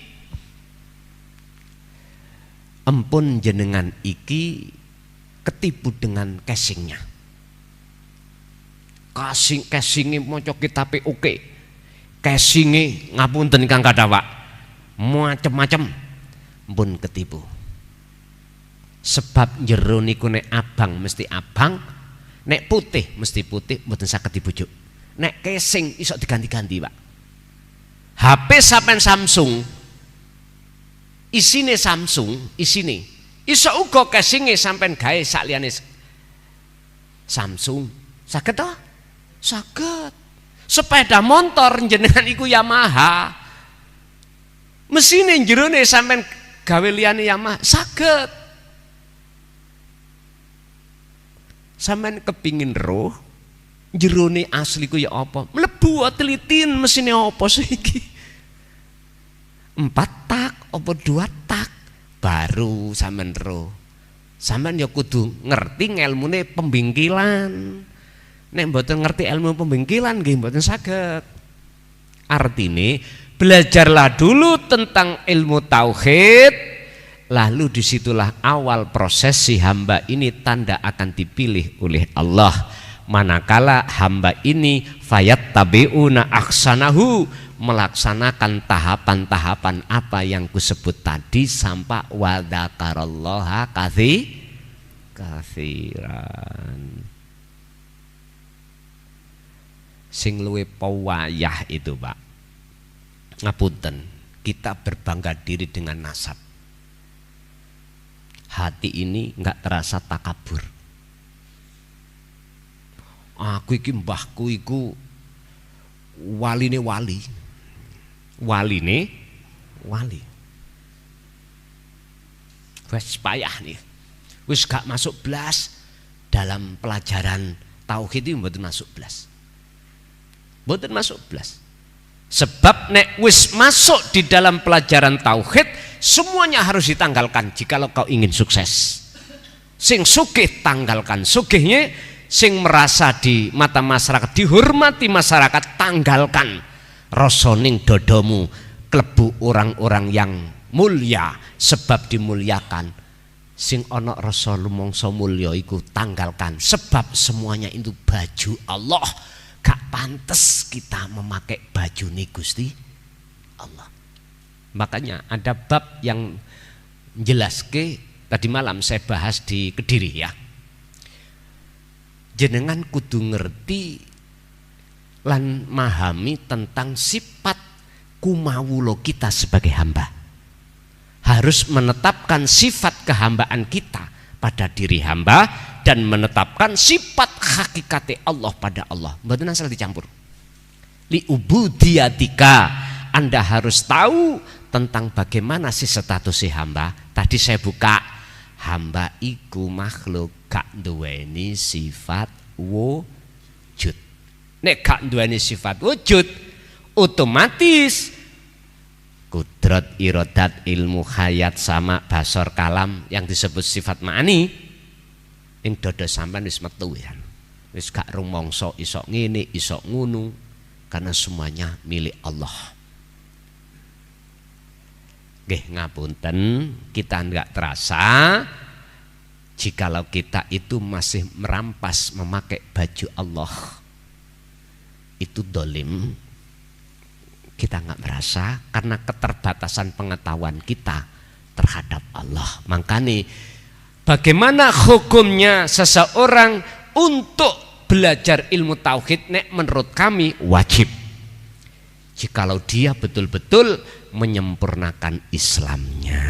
ampun jenengan iki ketipu dengan casingnya. Casingnya maca kitabe oke. Casingnya ngapunten ingkang kadhawa macem-macem, ampun ketipu. Sebab jero niku nek abang mesti abang, nek putih mesti putih, mboten saged dibujuk. Nek casing iso diganti-ganti, Pak. HP sampean Samsung, isine Samsung, isine iso uga casinge sampean gawe sakliyane Samsung. Saged to? Saged. Sepeda motor jenengan iku Yamaha, mesine jerone sampean gawe liyane Yamaha, saged. Sampean kepingin roh jerone asli ku ya apa? Mlebu telitin mesine apa sih iki? 4 tak apa 2 tak baru sampean ro. Sampean ya kudu ngerti ngelmune pembingkilan. Nek mboten ngerti ilmu pembingkilan nggih mboten saged. Artine belajarlah dulu tentang ilmu tauhid, lalu disitulah awal proses si hamba ini tanda akan dipilih oleh Allah manakala hamba ini fayat tabiuna aksanahu, melaksanakan tahapan-tahapan apa yang kusebut tadi sampai wadakarallaha kathiran. Sing luwe pawayah itu, Pak, ngapunten, kita berbangga diri dengan nasab. Hati ini enggak terasa takabur. Aku iki mbahku iku waline wali. Waline wali. Wes payah nih. Wis gak masuk belas dalam pelajaran tauhid itu, mboten masuk belas. Mboten masuk belas. Sebab nek wis masuk di dalam pelajaran tauhid, semuanya harus ditanggalkan jikalau kau ingin sukses. Sing sugih tanggalkan sugihnya, sing merasa di mata masyarakat dihormati masyarakat tanggalkan. Rosoning dodomu klebu orang-orang yang mulia, sebab dimuliakan. Sing ana rasa lumangsa mulya iku tanggalkan, sebab semuanya itu baju Allah. Gak pantas kita memakai baju nih Gusti Allah. Makanya ada bab yang jelaske tadi malam saya bahas di Kediri ya. Jenengan kudu ngerti lan memahami tentang sifat kumawulo kita sebagai hamba. Harus menetapkan sifat kehambaan kita pada diri hamba dan menetapkan sifat hakikate Allah pada Allah. Mboten asal dicampur. Li ubudiyatika, Anda harus tahu tentang bagaimana sih status si hamba. Tadi saya buka, hamba iku makhluk gak duweni sifat wujud. Nek gak duweni sifat wujud, otomatis kudrat, irodat, ilmu, hayat, sama, basor, kalam yang disebut sifat ma'ani ing dodo sampean wis metu ya. Wis gak rumangsa iso ngene, iso ngono, karena semuanya milik Allah. Nggih ngapunten, kita enggak terasa jikalau kita itu masih merampas memakai baju Allah. Itu dolim. Kita enggak merasa karena keterbatasan pengetahuan kita terhadap Allah. Makanya bagaimana hukumnya seseorang untuk belajar ilmu tauhid? Nek menurut kami wajib. Jikalau dia betul-betul menyempurnakan Islamnya.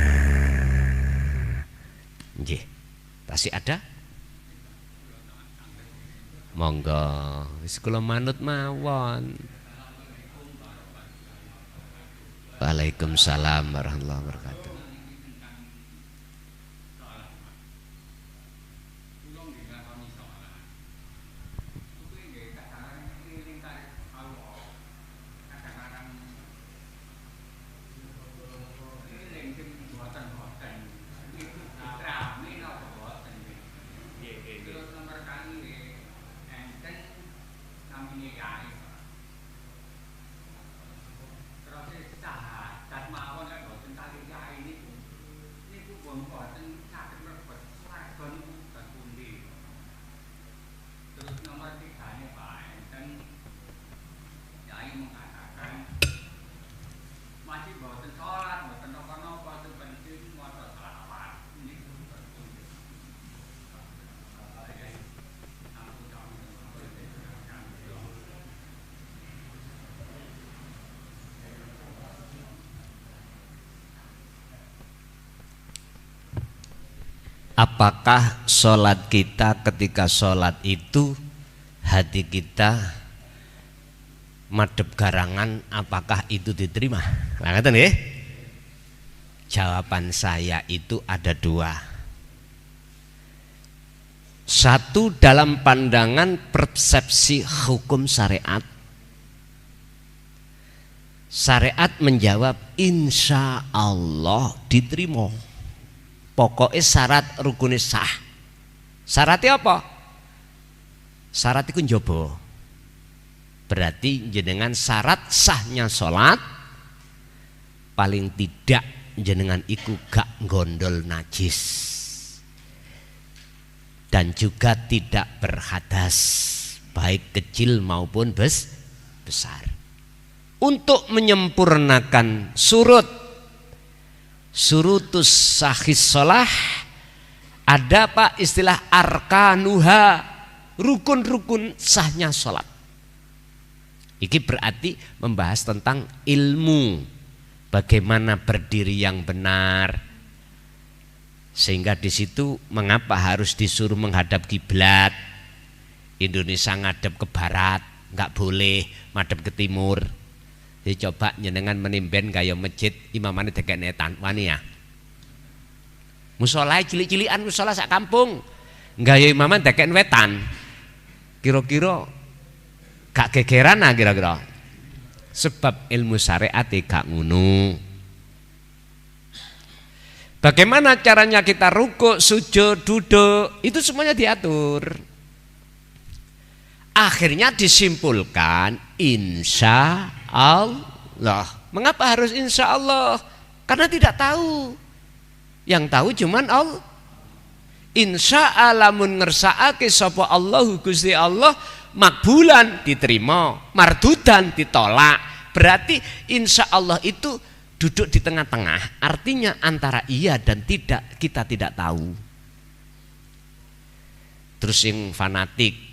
Nggih. Masih ada? Monggo. Wis kula manut mawon. Waalaikumsalam warahmatullahi wabarakatuh. Apakah sholat kita ketika sholat itu hati kita madhep garangan, apakah itu diterima? Ngeten nggih? Jawaban saya itu ada dua. Satu, dalam pandangan persepsi hukum syariat. Syariat menjawab insya Allah diterima. Pokoknya syarat rukune sah. Syaratnya apa? Syarat itu njaba. Berarti jenengan syarat sahnya sholat paling tidak jenengan iku gak gondol najis dan juga tidak berhadas. baik kecil maupun besar. Untuk menyempurnakan surutus sahih sholah, ada Pak istilah arkanuha, rukun-rukun sahnya sholat. Ini berarti membahas tentang ilmu, bagaimana berdiri yang benar, sehingga di situ mengapa harus disuruh menghadap kiblat. Indonesia ngadep ke barat, nggak boleh madep ke timur. Jadi coba nyenengan menimben gaya masjid imamane dekek netan wani ya. Musola cilik-cilikan musola sak kampung. Gaya imaman dekek wetan. Kira-kira gak gegeran lah kira-kira. Sebab ilmu syariat gak ngono. Bagaimana caranya kita rukuk, sujud, duduk, itu semuanya diatur. Akhirnya disimpulkan insya Allah. Mengapa harus insya Allah? Karena tidak tahu. Yang tahu cuman Allah. Insya alamun ngersa'ake sapa Allahu Gusti Allah makbulan diterima, mardudan ditolak. Berarti insya Allah itu duduk di tengah-tengah. Artinya antara iya dan tidak, kita tidak tahu. Terus yang fanatik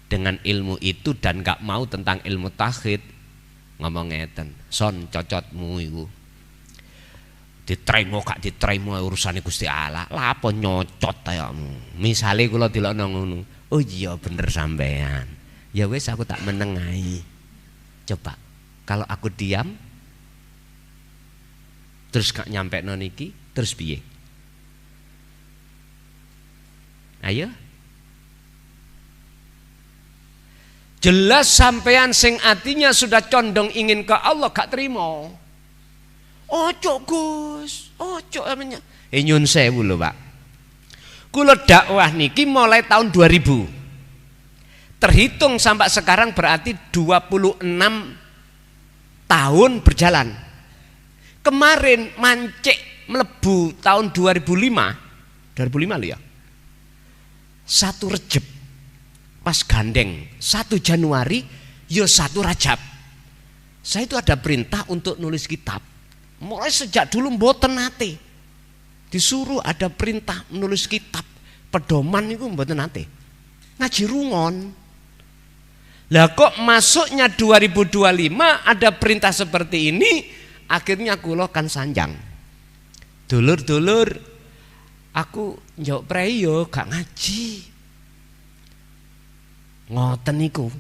dengan ilmu itu dan gak mau tentang ilmu tauhid ngomong ngeten, son cocotmu iku diterima gak diterima urusane Gusti Allah. Lah apa nyocot tayamu. Misale kula dilokno ngono, oh iya bener sampean. Ya wis aku tak menengahi. Coba kalau aku diam terus gak nyampe niki terus piye? Ayo. Jelas sampean sing atinya sudah condong ingin ke Allah gak terima. Ojo Gus, ojo namanya. Nyun sewu lho Pak. Kula dakwah niki mulai tahun 2000. Terhitung sampai sekarang berarti 26 tahun berjalan. Kemarin mancek melebu tahun 2005 lho ya. 1 Rejab pas gandeng 1 Januari yo 1 Rajab. Saya itu ada perintah untuk nulis kitab. Mulai sejak dulu mboten nate. Disuruh ada perintah menulis kitab. Pedoman itu mboten nate. Ngaji rungon. Lah kok masuknya 2025 ada perintah seperti ini, akhirnya kula kan sanjang. Dulur-dulur, aku njok prei yo gak ngaji. Ngoten niku.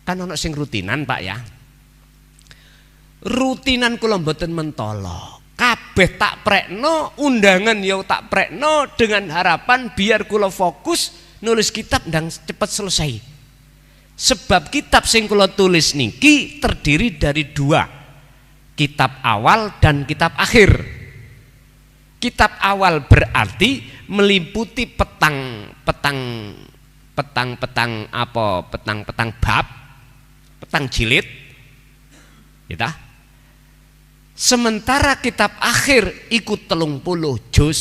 Kan ana sing rutinan Pak ya. Rutinan kula mboten mentolo. Kabeh tak prekno, undangan ya tak prekno dengan harapan biar kula fokus nulis kitab ndang cepet selesai. Sebab kitab sing kula tulis niki terdiri dari 2. Kitab awal dan kitab akhir. Kitab awal berarti meliputi petang bab, petang jilid, gitu. Sementara kitab akhir ikut 30 juz.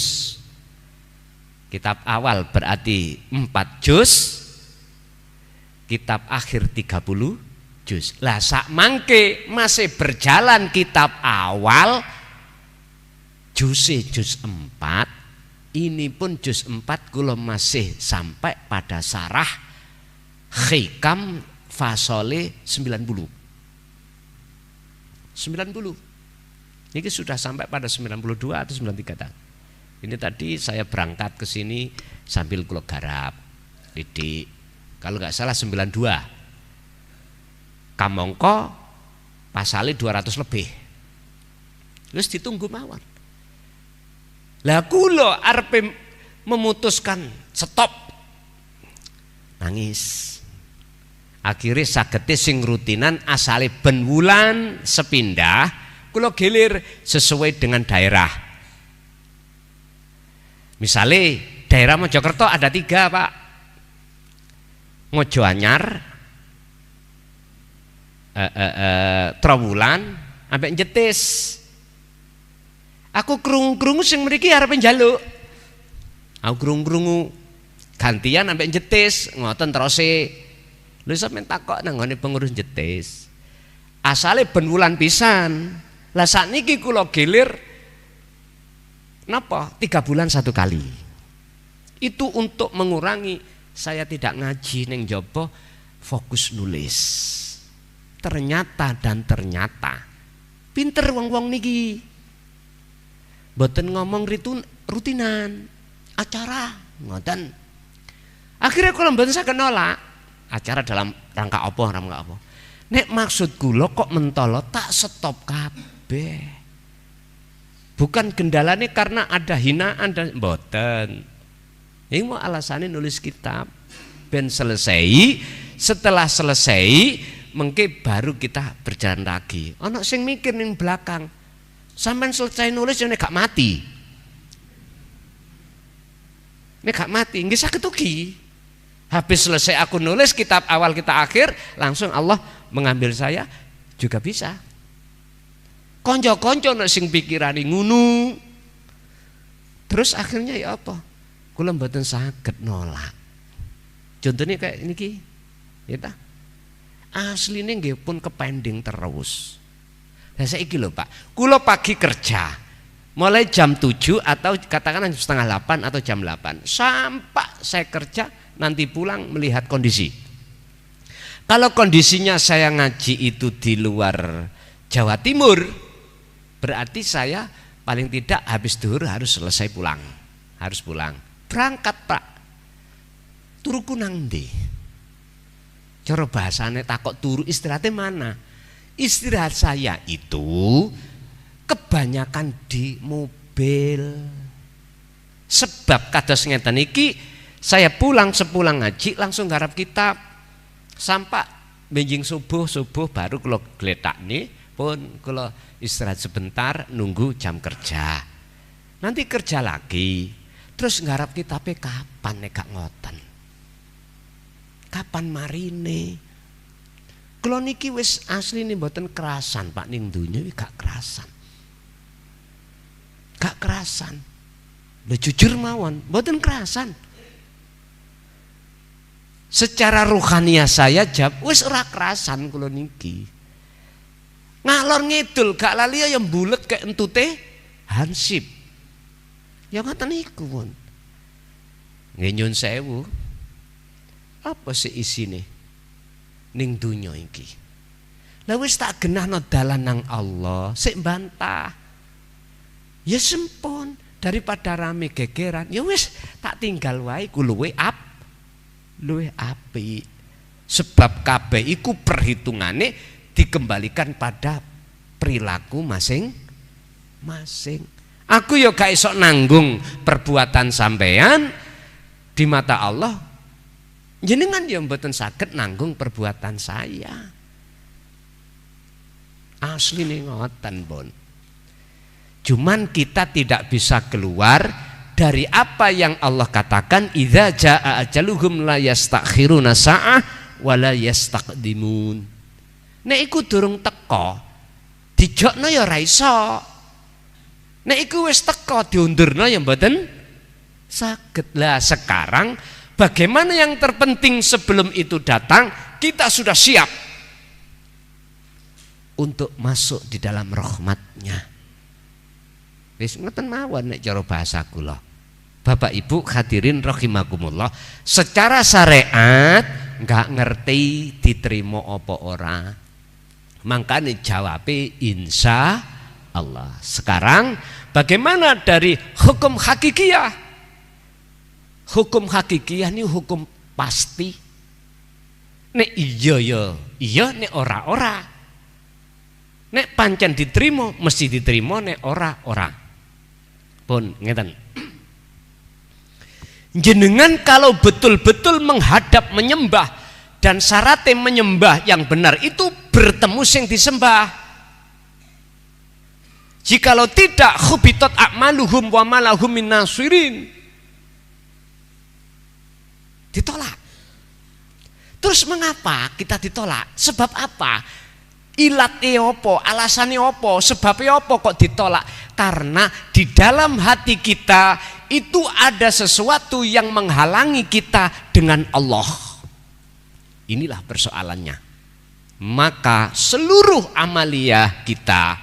Kitab awal berarti 4 juz, kitab akhir 30 juz. Lah sak mangke masih berjalan kitab awal juz 4. Ini pun juz 4 kula masih sampai pada sarah Hikam Fasole 90. Ini sudah sampai pada 92 atau 93 tahun. Ini tadi saya berangkat ke sini sambil kula garap. Didik. Kalau nggak salah 92. Kamangka pasale 200 lebih. Terus ditunggu mawon. Lah kula arep memutuskan stop. Nangis. Akhirnya sagete sing rutinan asale ben wulan sepindah kula gilir sesuai dengan daerah. Misalnya daerah Mojokerto ada 3 Pak. Mojoanyar, Trowulan, ambek Jetis. Aku krungu-krungu sing mriki arep njaluk. Aku krungu-krungu Gantian sampai jetis ngoten terus lho sampeyan takok nang ngene pengurus jetis. Asale ben wulan pisan. Lah sakniki kula gilir napa 3 bulan 1 kali. Itu untuk mengurangi saya tidak ngaji ning jaba fokus nulis. Ternyata pinter wong-wong niki. Mboten ngomong rutinan acara ngoten. Akhirnya kula mboten saged nolak acara dalam rangka apa. Nek maksud kula kok mentolo tak stop kabeh. Bukan gendalane karena ada hinaan dan mboten. Ini mau alasannya nulis kitab ben selesai. Setelah selesai mengke baru kita berjalan lagi. Ono sing mikir ning belakang. Sampeyan selesai nulis nek gak mati. Nek gak mati nggih saged ugi. Habis selesai aku nulis kitab awal kita akhir, langsung Allah mengambil saya juga bisa. Konco-konco nek sing pikirane ngunu. Terus akhirnya ya apa? Kula mboten saged nolak. Contohnya kayak niki. Ya ta? Asline nggih pun kepending terus. Lah saiki lho Pak, kula pagi kerja. Mulai jam 7 atau katakanlah setengah 8 atau jam 8 sampai saya kerja nanti pulang melihat kondisi. Kalau kondisinya saya ngaji itu di luar Jawa Timur, berarti saya paling tidak habis duhur harus selesai pulang. Harus pulang. Berangkat Pak. Turu ku nang ndi? Cara bahasane takok turu istirahatnya mana? Istirahat saya itu kebanyakan di mobil. Sebab kados ngeten iki saya pulang sepulang ngaji langsung garap kitab. Sampai benjing subuh baru kula gletakne pun kula istirahat sebentar nunggu jam kerja. Nanti kerja lagi. Terus nggarap kitabnya kapan nek gak ngoten? Kapan marine? Kula niki wis asline mboten kerasan Pak ning donya iki gak kerasan. Gak kerasan. Lho jujur mawon, mboten kerasan. Secara ruhaniah saya jawab wis ora kerasan kula niki. Ngalor ngidul gak lali ya mbulet kayak entute hansip. Ya ngoten niku pun. Nggih nyun sewu. Apa sih isine ning donya iki? Lah wis tak genahno dalan nang Allah, sik bantah. Ya sempun daripada rame gegeran, ya wis tak tinggal wae ku luwe apik. Sebab kabeh iku perhitungane dikembalikan pada perilaku masing-masing. Aku ya gak iso nanggung perbuatan sampean di mata Allah. Jenengan ya mboten saged nanggung perbuatan saya. Asline ngoten, Pun. Cuman kita tidak bisa keluar dari apa yang Allah katakan idza jaa ajaluhum la yastakhiruna sa'ah wa la yastaqdimun. Nek iku durung teka, dijokno ya ora iso. Nek iku wis teka diundurno ya mboten saged. Lah sekarang bagaimana yang terpenting sebelum itu datang kita sudah siap untuk masuk di dalam rahmat-Nya. Wis ngeten mawon nek cara bahasa kula. Bapak Ibu hadirin rahimakumullah, secara syariat enggak ngerti diterima apa ora. Makanya jawabnya insya Allah. Sekarang bagaimana dari hukum hakikiyah? Hukum hakikiyah ini hukum pasti. Nek iya ya iya, nek ora. Nek pancen diterima mesti diterima, nek ora. Pun ngeten. Jenengan kalau betul-betul menghadap menyembah dan syaratnya menyembah yang benar itu bertemu sing disembah. Jikalau tidak khubitat a'maluhum wa malahum min nasirin. Ditolak. Terus mengapa kita ditolak? Sebab apa? Ilate opo, alasannya opo, sebabnya opo kok ditolak? Karena di dalam hati kita itu ada sesuatu yang menghalangi kita dengan Allah. Inilah persoalannya. Maka seluruh amaliyah kita,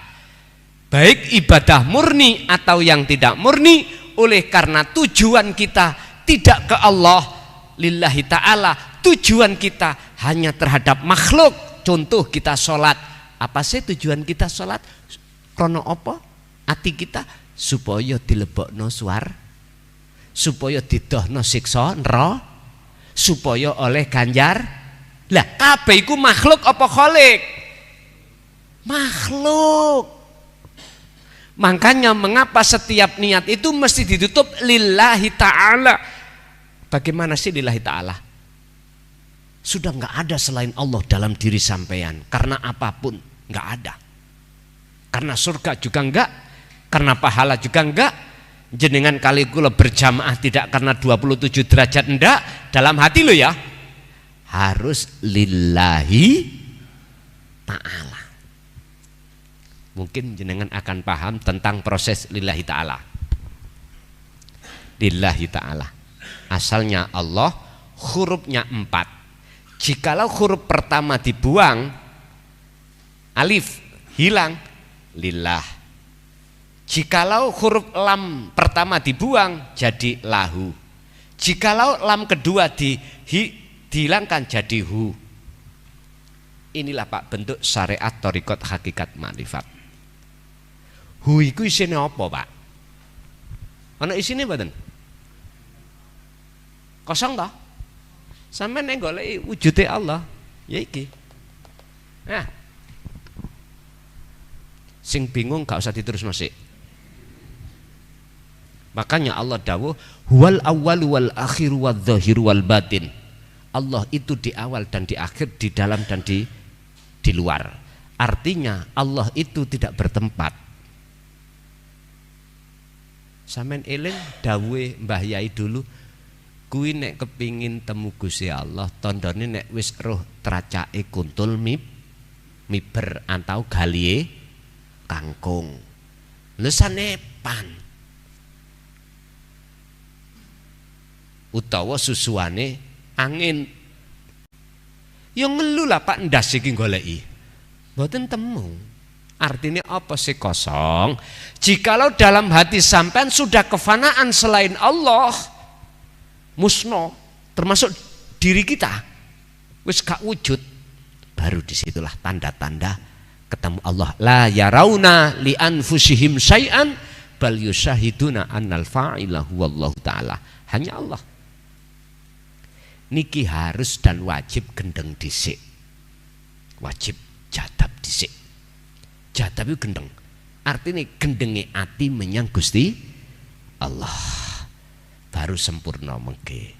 baik ibadah murni atau yang tidak murni, oleh karena tujuan kita tidak ke Allah lillahi ta'ala, tujuan kita hanya terhadap makhluk. Contoh kita sholat, apa sih tujuan kita sholat? Krono apa? Ati kita supaya dilebokno suar, supaya didohno siksa nero, supaya oleh ganjar. Lah kabeh iku makhluk apa khalik? Makhluk. Makanya mengapa setiap niat itu mesti ditutup lillahi ta'ala? Bagaimana sih lillahi ta'ala? Sudah nggak ada selain Allah dalam diri sampean. Karena apapun nggak ada. Karena surga juga enggak, karena pahala juga enggak. Jenengan kali kula berjamaah tidak karena 27 derajat enggak, dalam hati lo ya. Harus lillahi ta'ala. Mungkin jenengan akan paham tentang proses lillahi ta'ala. Lillahi ta'ala. Asalnya Allah, hurufnya 4. Jikalau huruf pertama dibuang, alif hilang, lillah. Jikalau huruf lam pertama dibuang, jadi lahu. Jikalau lam kedua dihilangkan, jadi hu. Inilah Pak bentuk syariat thariqat hakikat ma'rifat. Hu iku isine apa, Pak? Ana isine mboten? Kosong toh? Sampai nek goleki wujude Allah, ya iki. Nah. Sing bingung gak usah diterus masih. Makanya Allah dawuh, huwal awwalu wal akhiru wadz zahiru wal batin. Allah itu di awal dan di akhir, di dalam dan di luar. Artinya Allah itu tidak bertempat. Sampeyan eling dawuhe Mbah Yai dulu, kuwi nek kepingin temu Gusti Allah, tandane nek wis roh tracake kuntul miber atau galie kangkung. Lesane pan. Utawa susuane angin. Ya ngelu lah Pak ndas iki goleki. Mboten temu. Artinya apa sih kosong? Jikalau dalam hati sampean sudah kefanaan selain Allah, musno, termasuk diri kita, wis gak wujud, baru disitulah tanda-tanda ketemu Allah. La yarauna li anfusihim syai'an bal yusyahiduna annal fa'ila huwallahu ta'ala. Hanya Allah. Niki harus dan wajib gendeng dhisik. Wajib jadab dhisik. Jadab itu gendeng. Artinya gendenge ati menyang Gusti Allah. Baru sempurna mengke.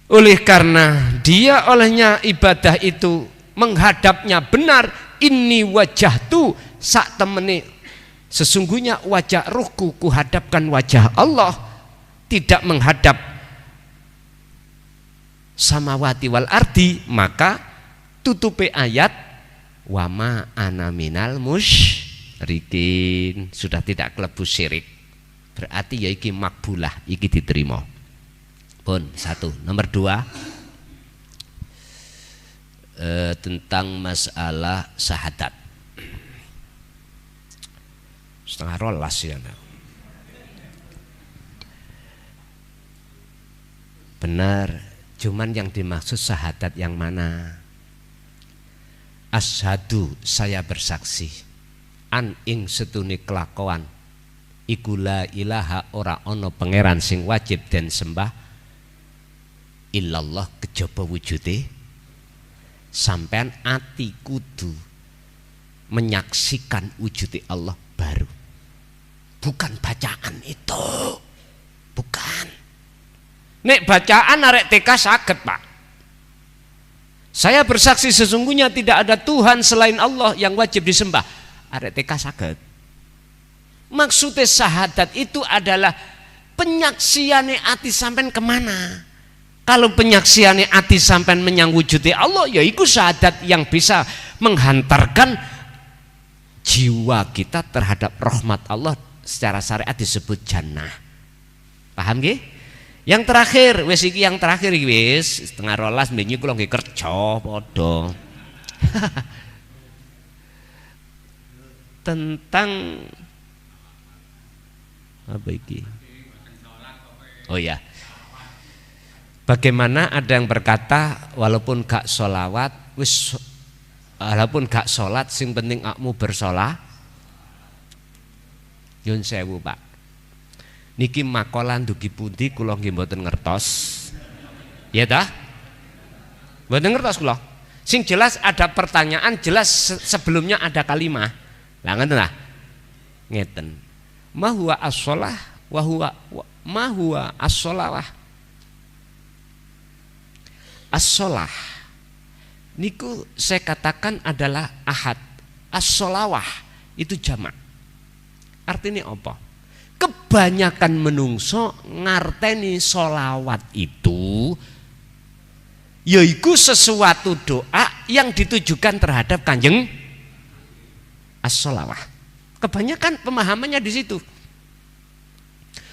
Oleh karena dia olehnya ibadah itu menghadapnya benar, inni wajahtu sak temene sesungguhnya wajah ruhku kuhadapkan wajah Allah, tidak menghadap samawati wal ardi, maka tutupi ayat wama ana minal musyrikin, sudah tidak kelebu syirik. Berarti ya iki makbulah, iki diterima. Pun satu. Nomor 2 tentang masalah syahadat. Setengah rolas ya. Benar, cuman yang dimaksud syahadat yang mana? Asyhadu, saya bersaksi, an ing setune kelakuan iku la ilaha ora ono pangeran sing wajib den sembah illallah kejaba wujude. Sampean ati kudu menyaksikan wujude Allah baru, bukan bacaan itu, bukan. Nek bacaan arek TK saged Pak. Saya bersaksi sesungguhnya tidak ada Tuhan selain Allah yang wajib disembah, arek TK saged. Maksudnya syahadat itu adalah penyaksiane ati sampean kemana? Kalau penyaksiannya ati sampai menyang wujudi Allah, ya iku syahadat yang bisa menghantarkan jiwa kita terhadap rahmat Allah. Secara syariat disebut jannah. Paham nggih? Yang terakhir, wis iki yang terakhir iki wis setengah rolas mbengi kula nggih kerja padha. Tentang apa iki? Oh ya. Bagaimana ada yang berkata walaupun gak sholawat, walaupun gak sholat, sing penting akmu bersolah. Yun sewu Pak. Niki makolan dugi pundi kula nggih mboten ngertos. Ya dah? Mboten ngertos kula. Sing jelas ada pertanyaan, jelas sebelumnya ada kalimah. Lah ngeten lah. Ngeten. Ma huwa as-shalah wa huwa ma huwa as-shalawah. As-shalah niku saya katakan adalah ahad. As-shalawah itu jamak. Artinya apa? Kebanyakan menungso ngarteni sholawat itu yaiku sesuatu doa yang ditujukan terhadap Kanjeng as-shalawah. Kebanyakan pemahamannya di situ.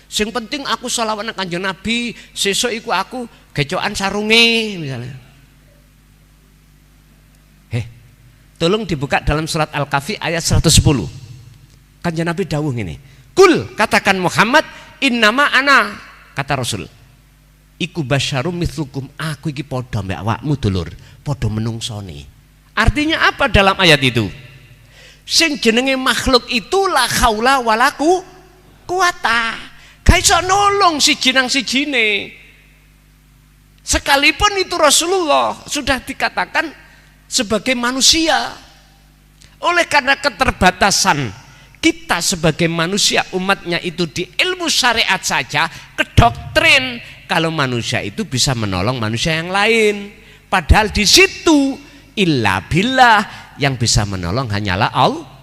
Sing penting aku sholawat nang Kanjeng Nabi, sesuk iku aku gecokan sarunge misalnya. Tolong dibuka dalam surat Al-Kahfi ayat 110. Kanjeng Nabi dawuh ngene. Kul, katakan Muhammad, innama ana, kata Rasul. Iku basyarum mithlukum, aku iki padha mbek awakmu dulur, padha menungsone. Artinya apa dalam ayat itu? Sing jenenge makhluk itu la haula wala quwata. Gak iso nolong siji nang sijine. Sekalipun itu Rasulullah sudah dikatakan sebagai manusia. Oleh karena keterbatasan kita sebagai manusia, umatnya itu di ilmu syariat saja kedoktrin kalau manusia itu bisa menolong manusia yang lain. Padahal di situ illa billah yang bisa menolong hanyalah Allah.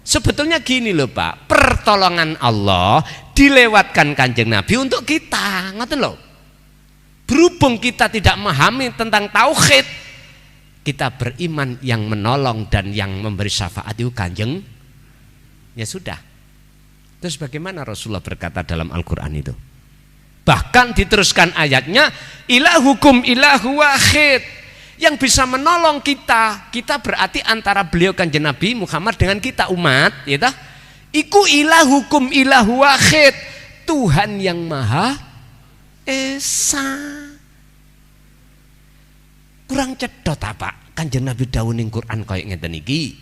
Sebetulnya gini loh Pak, pertolongan Allah dilewatkan Kanjeng Nabi untuk kita, ngoten loh. Berhubung kita tidak memahami tentang tauhid, kita beriman yang menolong dan yang memberi syafaat itu Kanjeng. Ya sudah. Terus bagaimana Rasulullah berkata dalam Al-Quran itu? Bahkan diteruskan ayatnya, ilahukum ilahu wahid. Yang bisa menolong kita, kita berarti antara beliau Kanjeng Nabi Muhammad dengan kita umat, ya toh? Iku ilahukum ilahu wahid, Tuhan yang Maha Esa. Kurang cedot apa Kanjeng Nabi dawuh ning Quran kaya ngeten iki.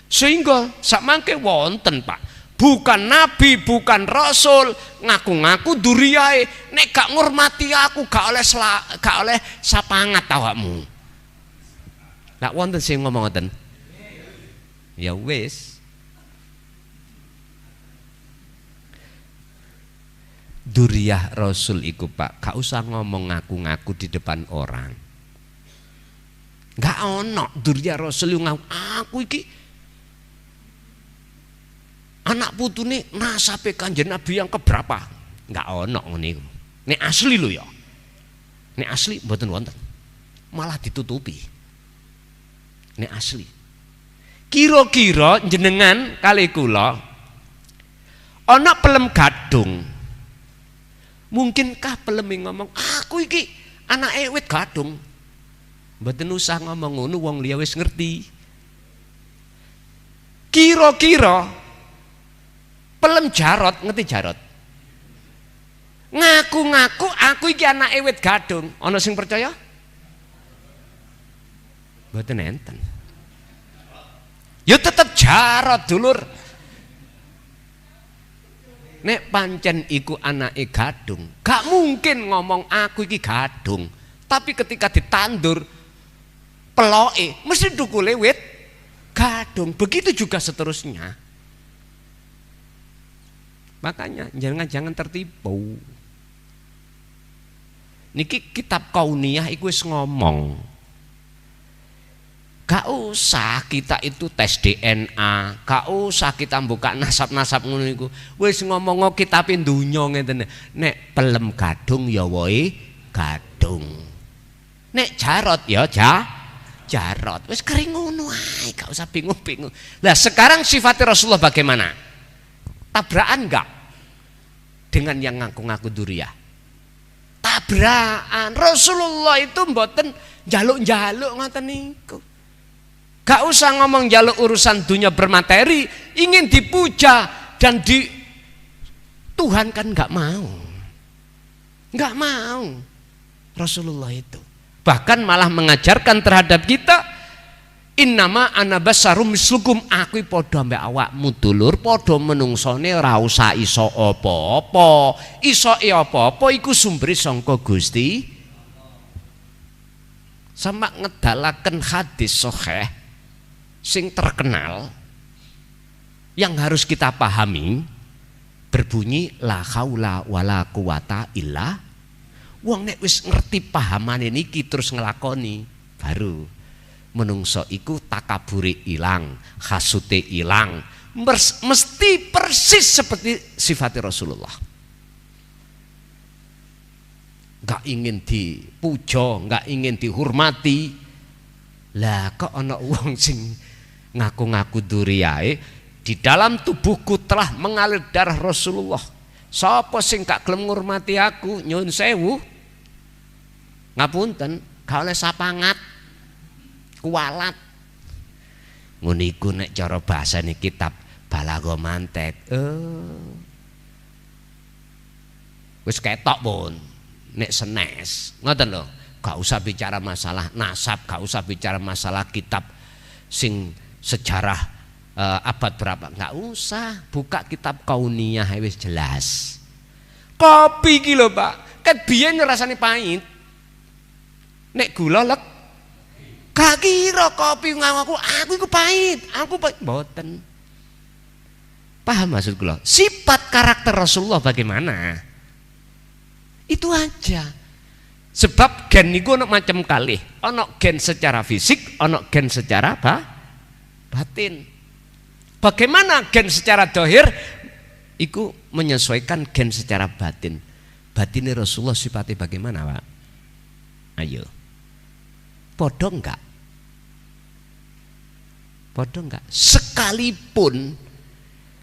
Sehingga sakmangke wonten Pak, bukan nabi, bukan rasul, ngaku-ngaku duriyae, nek gak ngurmati aku gak oleh sapangat awakmu. Lah wonten sing ngomong ngoten. Ya wis. Duriyah rasul iku Pak, gak usah ngomong ngaku-ngaku di depan orang. Gak ono duriyah rasul yang ngaku aku iki anak putune nasabe Kanjeng Nabi yang keberapa? Enggak ono ngene iku. Nek asli lho ya. Nek asli mboten wonten. Malah ditutupi. Nek asli. Kira-kira jenengan kali kula ana pelem gadung. Mungkinkah pelem ngomong, "Aku iki anake wit gadung." Mboten usah ngomong ngono, wong liya wis ngerti. Kira-kira pelem Jarot, ngerti Jarot? Ngaku-ngaku aku iki anake wit gadung. Ana sing percaya? Mboten enten. Ya tetep Jarot dulur. Nek pancen iku anake gadung, gak mungkin ngomong aku iki gadung. Tapi ketika ditandur peloke mesti dukule wit gadung. Begitu juga seterusnya. Makanya jangan tertipu. Niki kitab Kauniyah iku wis ngomong. Gak usah kita itu tes DNA, gak usah kita buka nasab-nasab ngono iku. Wis ngomong kitabe donya ngeten. Nek pelem gadung ya wae gadung. godhong. Nek Jarot ya Jarot. Wis kering ngono ae, gak usah bingung-bingung. Lah sekarang sifat Rasulullah bagaimana? Tabrakan enggak dengan yang ngaku-ngaku duriyah? Tabrakan. Rasulullah itu mboten njaluk-njaluk ngoten niku. Gak usah ngomong njaluk urusan dunia bermateri, ingin dipuja dan Tuhan kan enggak mau. Enggak mau. Rasulullah itu bahkan malah mengajarkan terhadap kita, innama ana basarum mislukum, aku padha mbek awakmu dulur, padha menungsone ora usah iso apa-apa. Isoke apa-apa iku sumbere sangka Gusti. Sama ngedalaken hadis sahih sing terkenal yang harus kita pahami, berbunyi la haula wala quwata illa. Wong nek wis ngerti pahamane niki terus ngelakoni, baru menungso iku takabure ilang, hasute ilang, mesti persis seperti sifat Rasulullah. Gak ingin dipuja, gak ingin dihormati. Lah kok ana wong sing ngaku-ngaku duriyae, di dalam tubuhku telah mengalir darah Rasulullah. Sapa sing gak gelem ngurmati aku, nyuwun sewu, ngapunten, gak oleh sapangat, kualat. Ngono iku nek cara bahasane kitab Balagha Mantek. Wis ketok pun nek senes. Ngoten lho, gak usah bicara masalah nasab, gak usah bicara masalah kitab sing sejarah abad berapa, nggak usah. Buka kitab Kauniyah wis jelas. Kopi iki lho Pak, ket biyen rasane pahit. Nek gula lek gak kira kopi ngaku aku iku pahit, aku mboten. Paham maksud kula? Sifat karakter Rasulullah bagaimana? Itu aja. Sebab gen niku ana macam kalih, ana gen secara fisik, ana gen secara batin. Bagaimana gen secara dohir iku menyesuaikan gen secara batin. Batinnya Rasulullah sifatnya bagaimana Pak? Ayo, podo enggak? Podo enggak? Sekalipun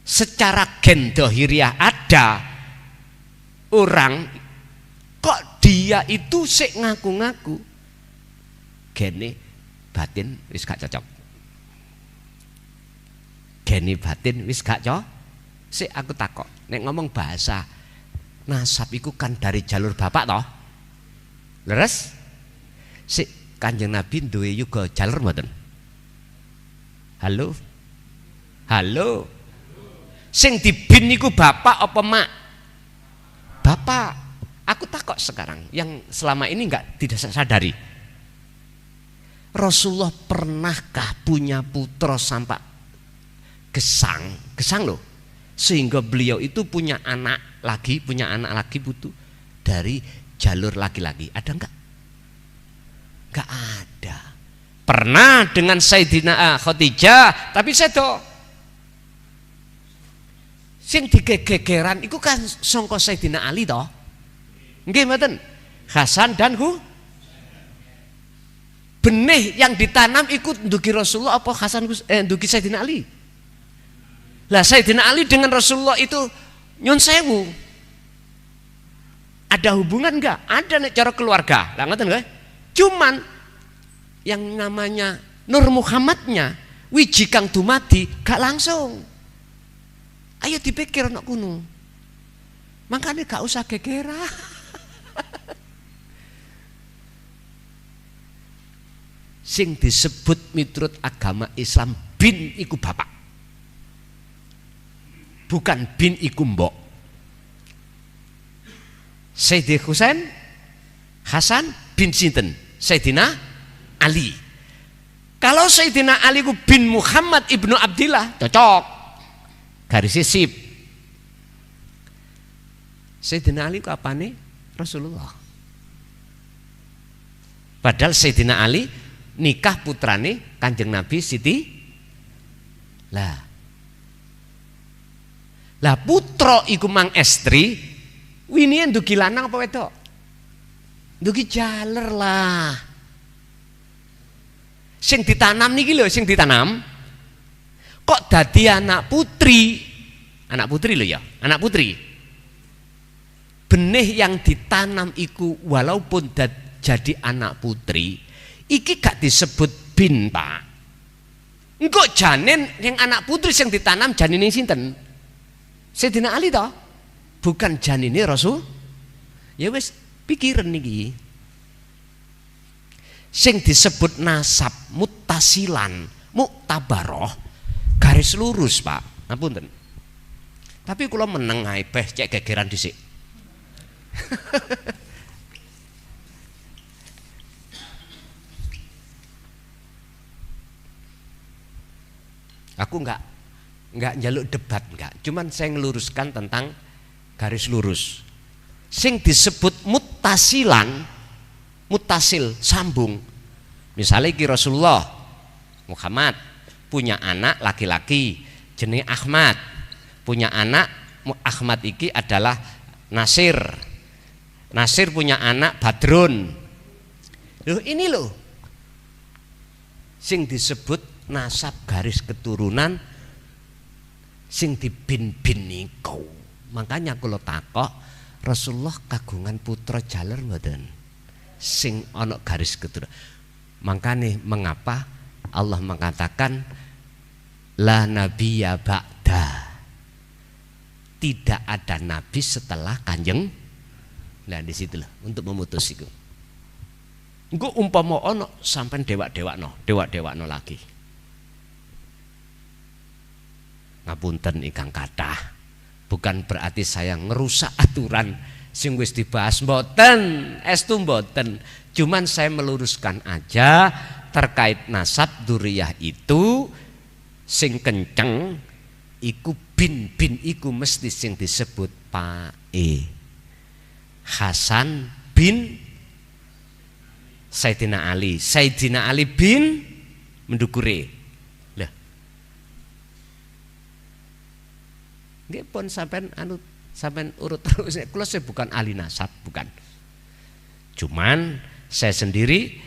secara gen dohiriah ada orang kok dia itu sik ngaku-ngaku gene batin wis gak cocok. Gene batin wis gak cocok. Sik aku takok, nek ngomong bahasa nasab iku kan dari jalur bapak toh. Leres? Sik Kanjeng Nabi duwe juga jalur mboten? Halo? Halo? Sing dibin niku bapak apa mak? Bapak. Aku takok sekarang yang selama ini tidak sadari. Rasulullah pernahkah punya putra sampai gesang loh, sehingga beliau itu punya anak lagi butuh dari jalur laki-laki, ada enggak? Enggak ada. Pernah dengan Sayyidina Khadijah, tapi sedo sing digegeran iku kan sangka Sayyidina Ali toh. Nggih mboten? Hasan dan benih yang ditanam ikut ndugi Rasulullah apa Hasan ndugi Sayyidina Ali? Lah Sayyidina Ali dengan Rasulullah itu nyun sewu. Ada hubungan enggak? Ada nek cara keluarga. Lah ngoten nggih. Cuman yang namanya Nur Muhammadnya wiji kang dumadi gak langsung. Ayo dipikir anak kuno. Makanya gak usah gegeran. Sing disebut miturut agama Islam bin iku bapak. Bukan bin iku mbok. Sayyidina Husain Hasan bin sinten? Sayyidina Ali. Kalau Sayyidina Ali ku bin Muhammad ibnu Abdillah cocok. Garis sip. Sayyidina Ali ku apane? Rasulullah. Padahal Sayyidina Ali nikah putrane Kanjeng Nabi Siti. Lah putra iku mang estri winien ndugi lanang apa wedok? Ndugi jaler lah. Sing ditanam niki lho, sing ditanam kok dadi anak putri. Anak putri lho ya, anak putri. Benih yang ditanam iku walaupun jadi anak putri, iki gak disebut bin, Pak. Engko janin yang anak putri yang ditanam janine sinten? Sayyidina Ali toh? Bukan janine Rasul. Ya wis pikiran niki. Sing disebut nasab muttasilan, muktabaroh, garis lurus, Pak. Ngapunten. Tapi kula meneng ae beh cek gegeran dhisik. Aku enggak njaluk debat enggak, cuman saya ngeluruskan tentang garis lurus. Sing disebut muttasilan, muttasil sambung. Misalnya ki Rasulullah Muhammad punya anak laki-laki jenenge Ahmad, punya anak Ahmad iki adalah Nasir. Nasir punya anak Badrun. Loh ini loh sing disebut nasab garis keturunan sing dibin-bin niku. Makanya kalau takok Rasulullah kagungan putra jaler mboten sing ana garis keturunan. Makanya mengapa Allah mengatakan la nabiyya ba'da, tidak ada nabi setelah Kanjeng. Nah di situ lah untuk memutus itu. Engko umpama ana sampean dewa-dewakno lagi. Ngapunten ingkang kathah, bukan berarti saya ngerusak aturan sing wis dibahas, mboten, estu mboten. Cuman saya meluruskan aja terkait nasab dzurriyyah itu sing kenceng iku bin iku mesti sing disebut Pae. Hasan bin Sayyidina Ali, Sayyidina Ali bin Mendukure. Lah. Nggih pun sampean urut terus. Kula saya bukan ahli nasab, bukan. Cuman saya sendiri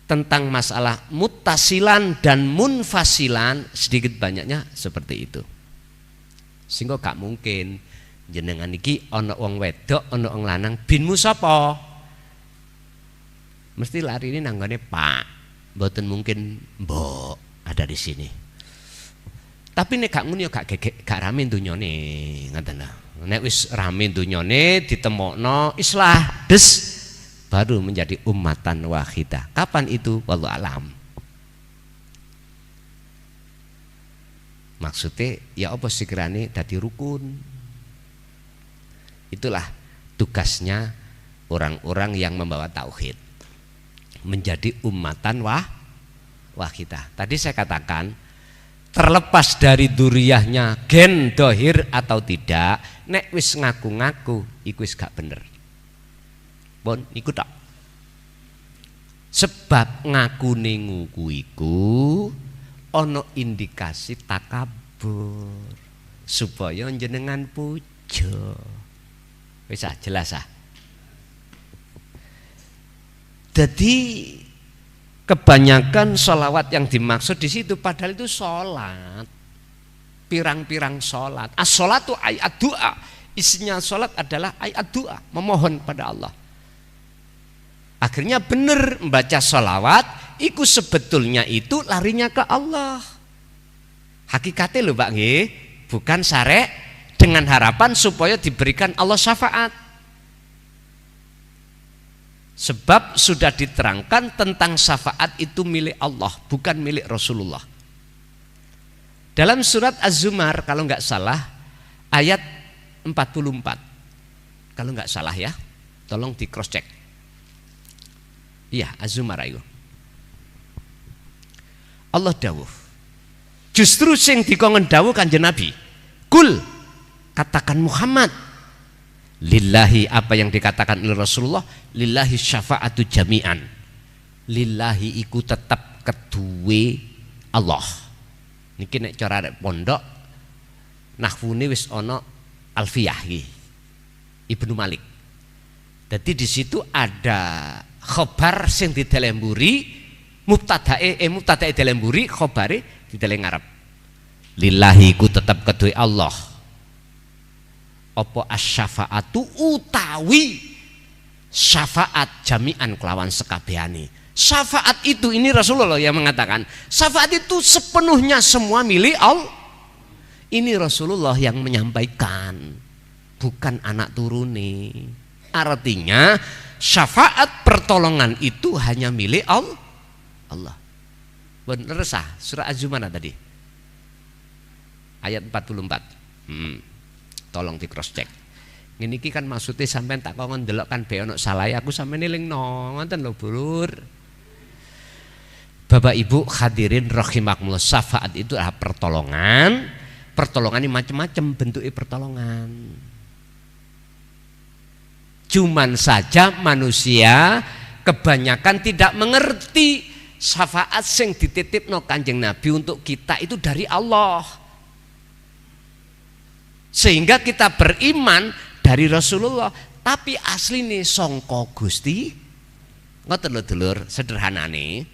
tentang masalah muttasilan dan munfasilan sedikit banyaknya seperti itu. Sehingga gak mungkin jenengan iki ana wong wedok, ana wong lanang, binmu sapa? Mesti lari ini nanggone Pak. Mboten mungkin Mbok ada di sini. Tapi nek gak ngono ya gak rame dunyane, ngoten lho. Nek wis rame dunyane ditemokno islah des baru menjadi ummatan wahidah. Kapan itu? Wallahu alam. Maksudnya ya apa sekiranya dadi rukun. Itulah tugasnya orang-orang yang membawa tauhid, menjadi ummatan wahidah. Tadi saya katakan terlepas dari dzurriyyahnya gen dohir atau tidak, nek wis ngaku-ngaku iku wis gak bener. Bon niku tok. Sebab ngakune nguku iku ana indikasi takabur supaya jenengan puja. Wis jelas ah. Jadi kebanyakan sholawat yang dimaksud di situ padahal itu sholat, pirang-pirang sholat. As-sholatu ayat doa, isinya sholat adalah ayat doa, memohon pada Allah. Akhirnya benar membaca sholawat, itu sebetulnya itu larinya ke Allah. Hakikatnya loh Pak nggih, bukan syarek dengan harapan supaya diberikan Allah syafaat. Sebab sudah diterangkan tentang syafaat itu milik Allah, bukan milik Rasulullah. Dalam surat Az-Zumar kalau nggak salah ayat 44. Kalau nggak salah ya, tolong di cross check. Iya, Az-Zumar ayo. Allah dawuh. Justru sing dikongkon dawuh Kanjeng Nabi. Kul, katakan Muhammad. Lillahi, apa yang dikatakan oleh Rasulullah, lillahi syafa'atu jami'an. Lillahi iku tetap kedue Allah. Niki nek cara pondok nahwune wis ana Alfiyah iki. Ibnu Malik. Jadi di situ ada khobar sing didelemburi, mubtadae delemburi, khobare dideleng ngarep. Lillahi ku tetap kedue Allah. Apa asy-syafa'atu utawi syafaat jami'an kelawan sekabehane. Syafaat itu, ini Rasulullah yang mengatakan, syafaat itu sepenuhnya semua milik Allah. Ini Rasulullah yang menyampaikan, bukan anak turune. Artinya syafaat pertolongan itu hanya milik Allah. Bener sah, surah Az-Zumar tadi. Ayat 44. Tolong di cross check. Ini kan maksudnya sampai tak kongon delok kan be ono salah aku sampai nilingno ngoten lho Bur. Bapak Ibu hadirin rahimakumullah, syafaat itu adalah pertolongan. Pertolongan ini macam-macam bentuknya pertolongan. Cuman saja manusia kebanyakan tidak mengerti syafaat sing dititipno Kanjeng Nabi untuk kita itu dari Allah. Sehingga kita beriman dari Rasulullah, tapi asli nih songko Gusti. Ngoten lho dulur, sederhanane.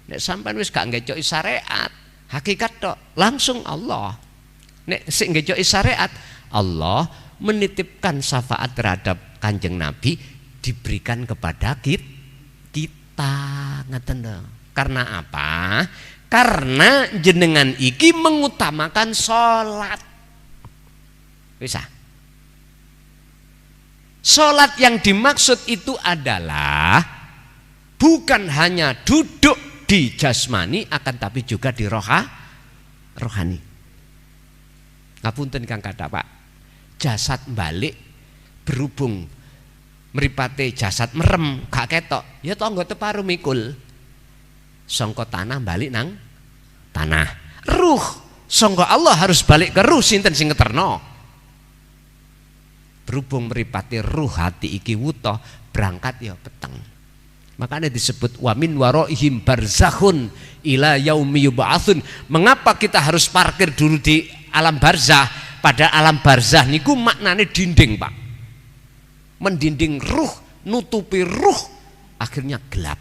Nek sampean wis gak ngecoki syariat, hakikat tok langsung Allah. Nek sing ngecoki syariat, Allah menitipkan syafaat terhadap Kanjeng Nabi diberikan kepada kita. Ngoten lho. Karena apa? Karena jenengan iki mengutamakan sholat. Bisa. Sholat yang dimaksud itu adalah bukan hanya duduk di jasmani, akan tapi juga di rohani. Ngapunten Kang kata Pak, jasad balik berhubung meripate jasad merem gak ketok, ya tonggo teparu mikul. Songko tanah balik nang tanah. Ruh songko Allah harus balik ke ruh sinten sing ngeterno. Berhubung meripati ruh hati iki wutoh berangkat ya peteng. Makanya disebut wamin waroihim barzakhun ila yaumi yub'atsun. Mengapa kita harus parkir dulu di alam barzah? Pada alam barzah niku maknane dinding, Pak. Mendinding ruh, nutupi ruh, akhirnya gelap.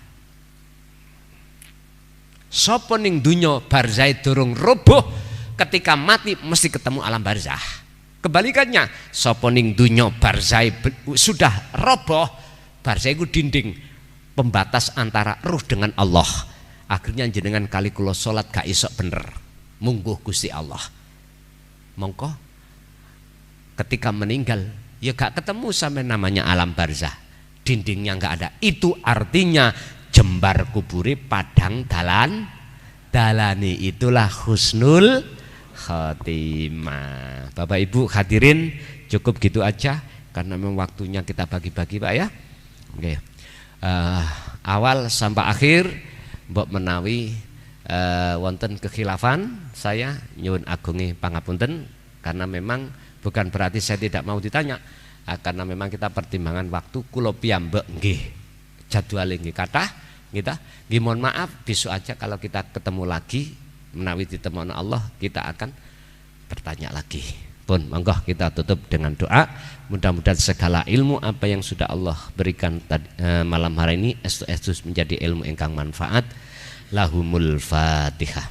Sapa ning dunya barzah durung roboh, ketika mati mesti ketemu alam barzah. Kebalikannya, sapa ning dunya barzai sudah roboh, barzai itu dinding pembatas antara ruh dengan Allah. Akhirnya jenengan kali kula salat gak isok bener, mungguh Gusti Allah. Mongko ketika meninggal ya gak ketemu sampai namanya alam barzah, dindingnya gak ada. Itu artinya jembar kubure padang dalani, itulah husnul khotimah. Bapak Ibu hadirin, cukup gitu aja karena memang waktunya kita bagi-bagi Pak ya. Oke. Awal sampai akhir mbok menawi wonten kekhilafan, saya nyuwun agungi pangapunten karena memang bukan berarti saya tidak mau ditanya, karena memang kita pertimbangan waktu kula piyambak nggih jadwale nggih kathah kita nggih, mohon maaf besok aja kalau kita ketemu lagi menawi ditemono Allah kita akan bertanya lagi. Pun monggo kita tutup dengan doa. Mudah-mudahan segala ilmu apa yang sudah Allah berikan malam hari ini estus menjadi ilmu ingkang manfaat. Lahumul Fatihah.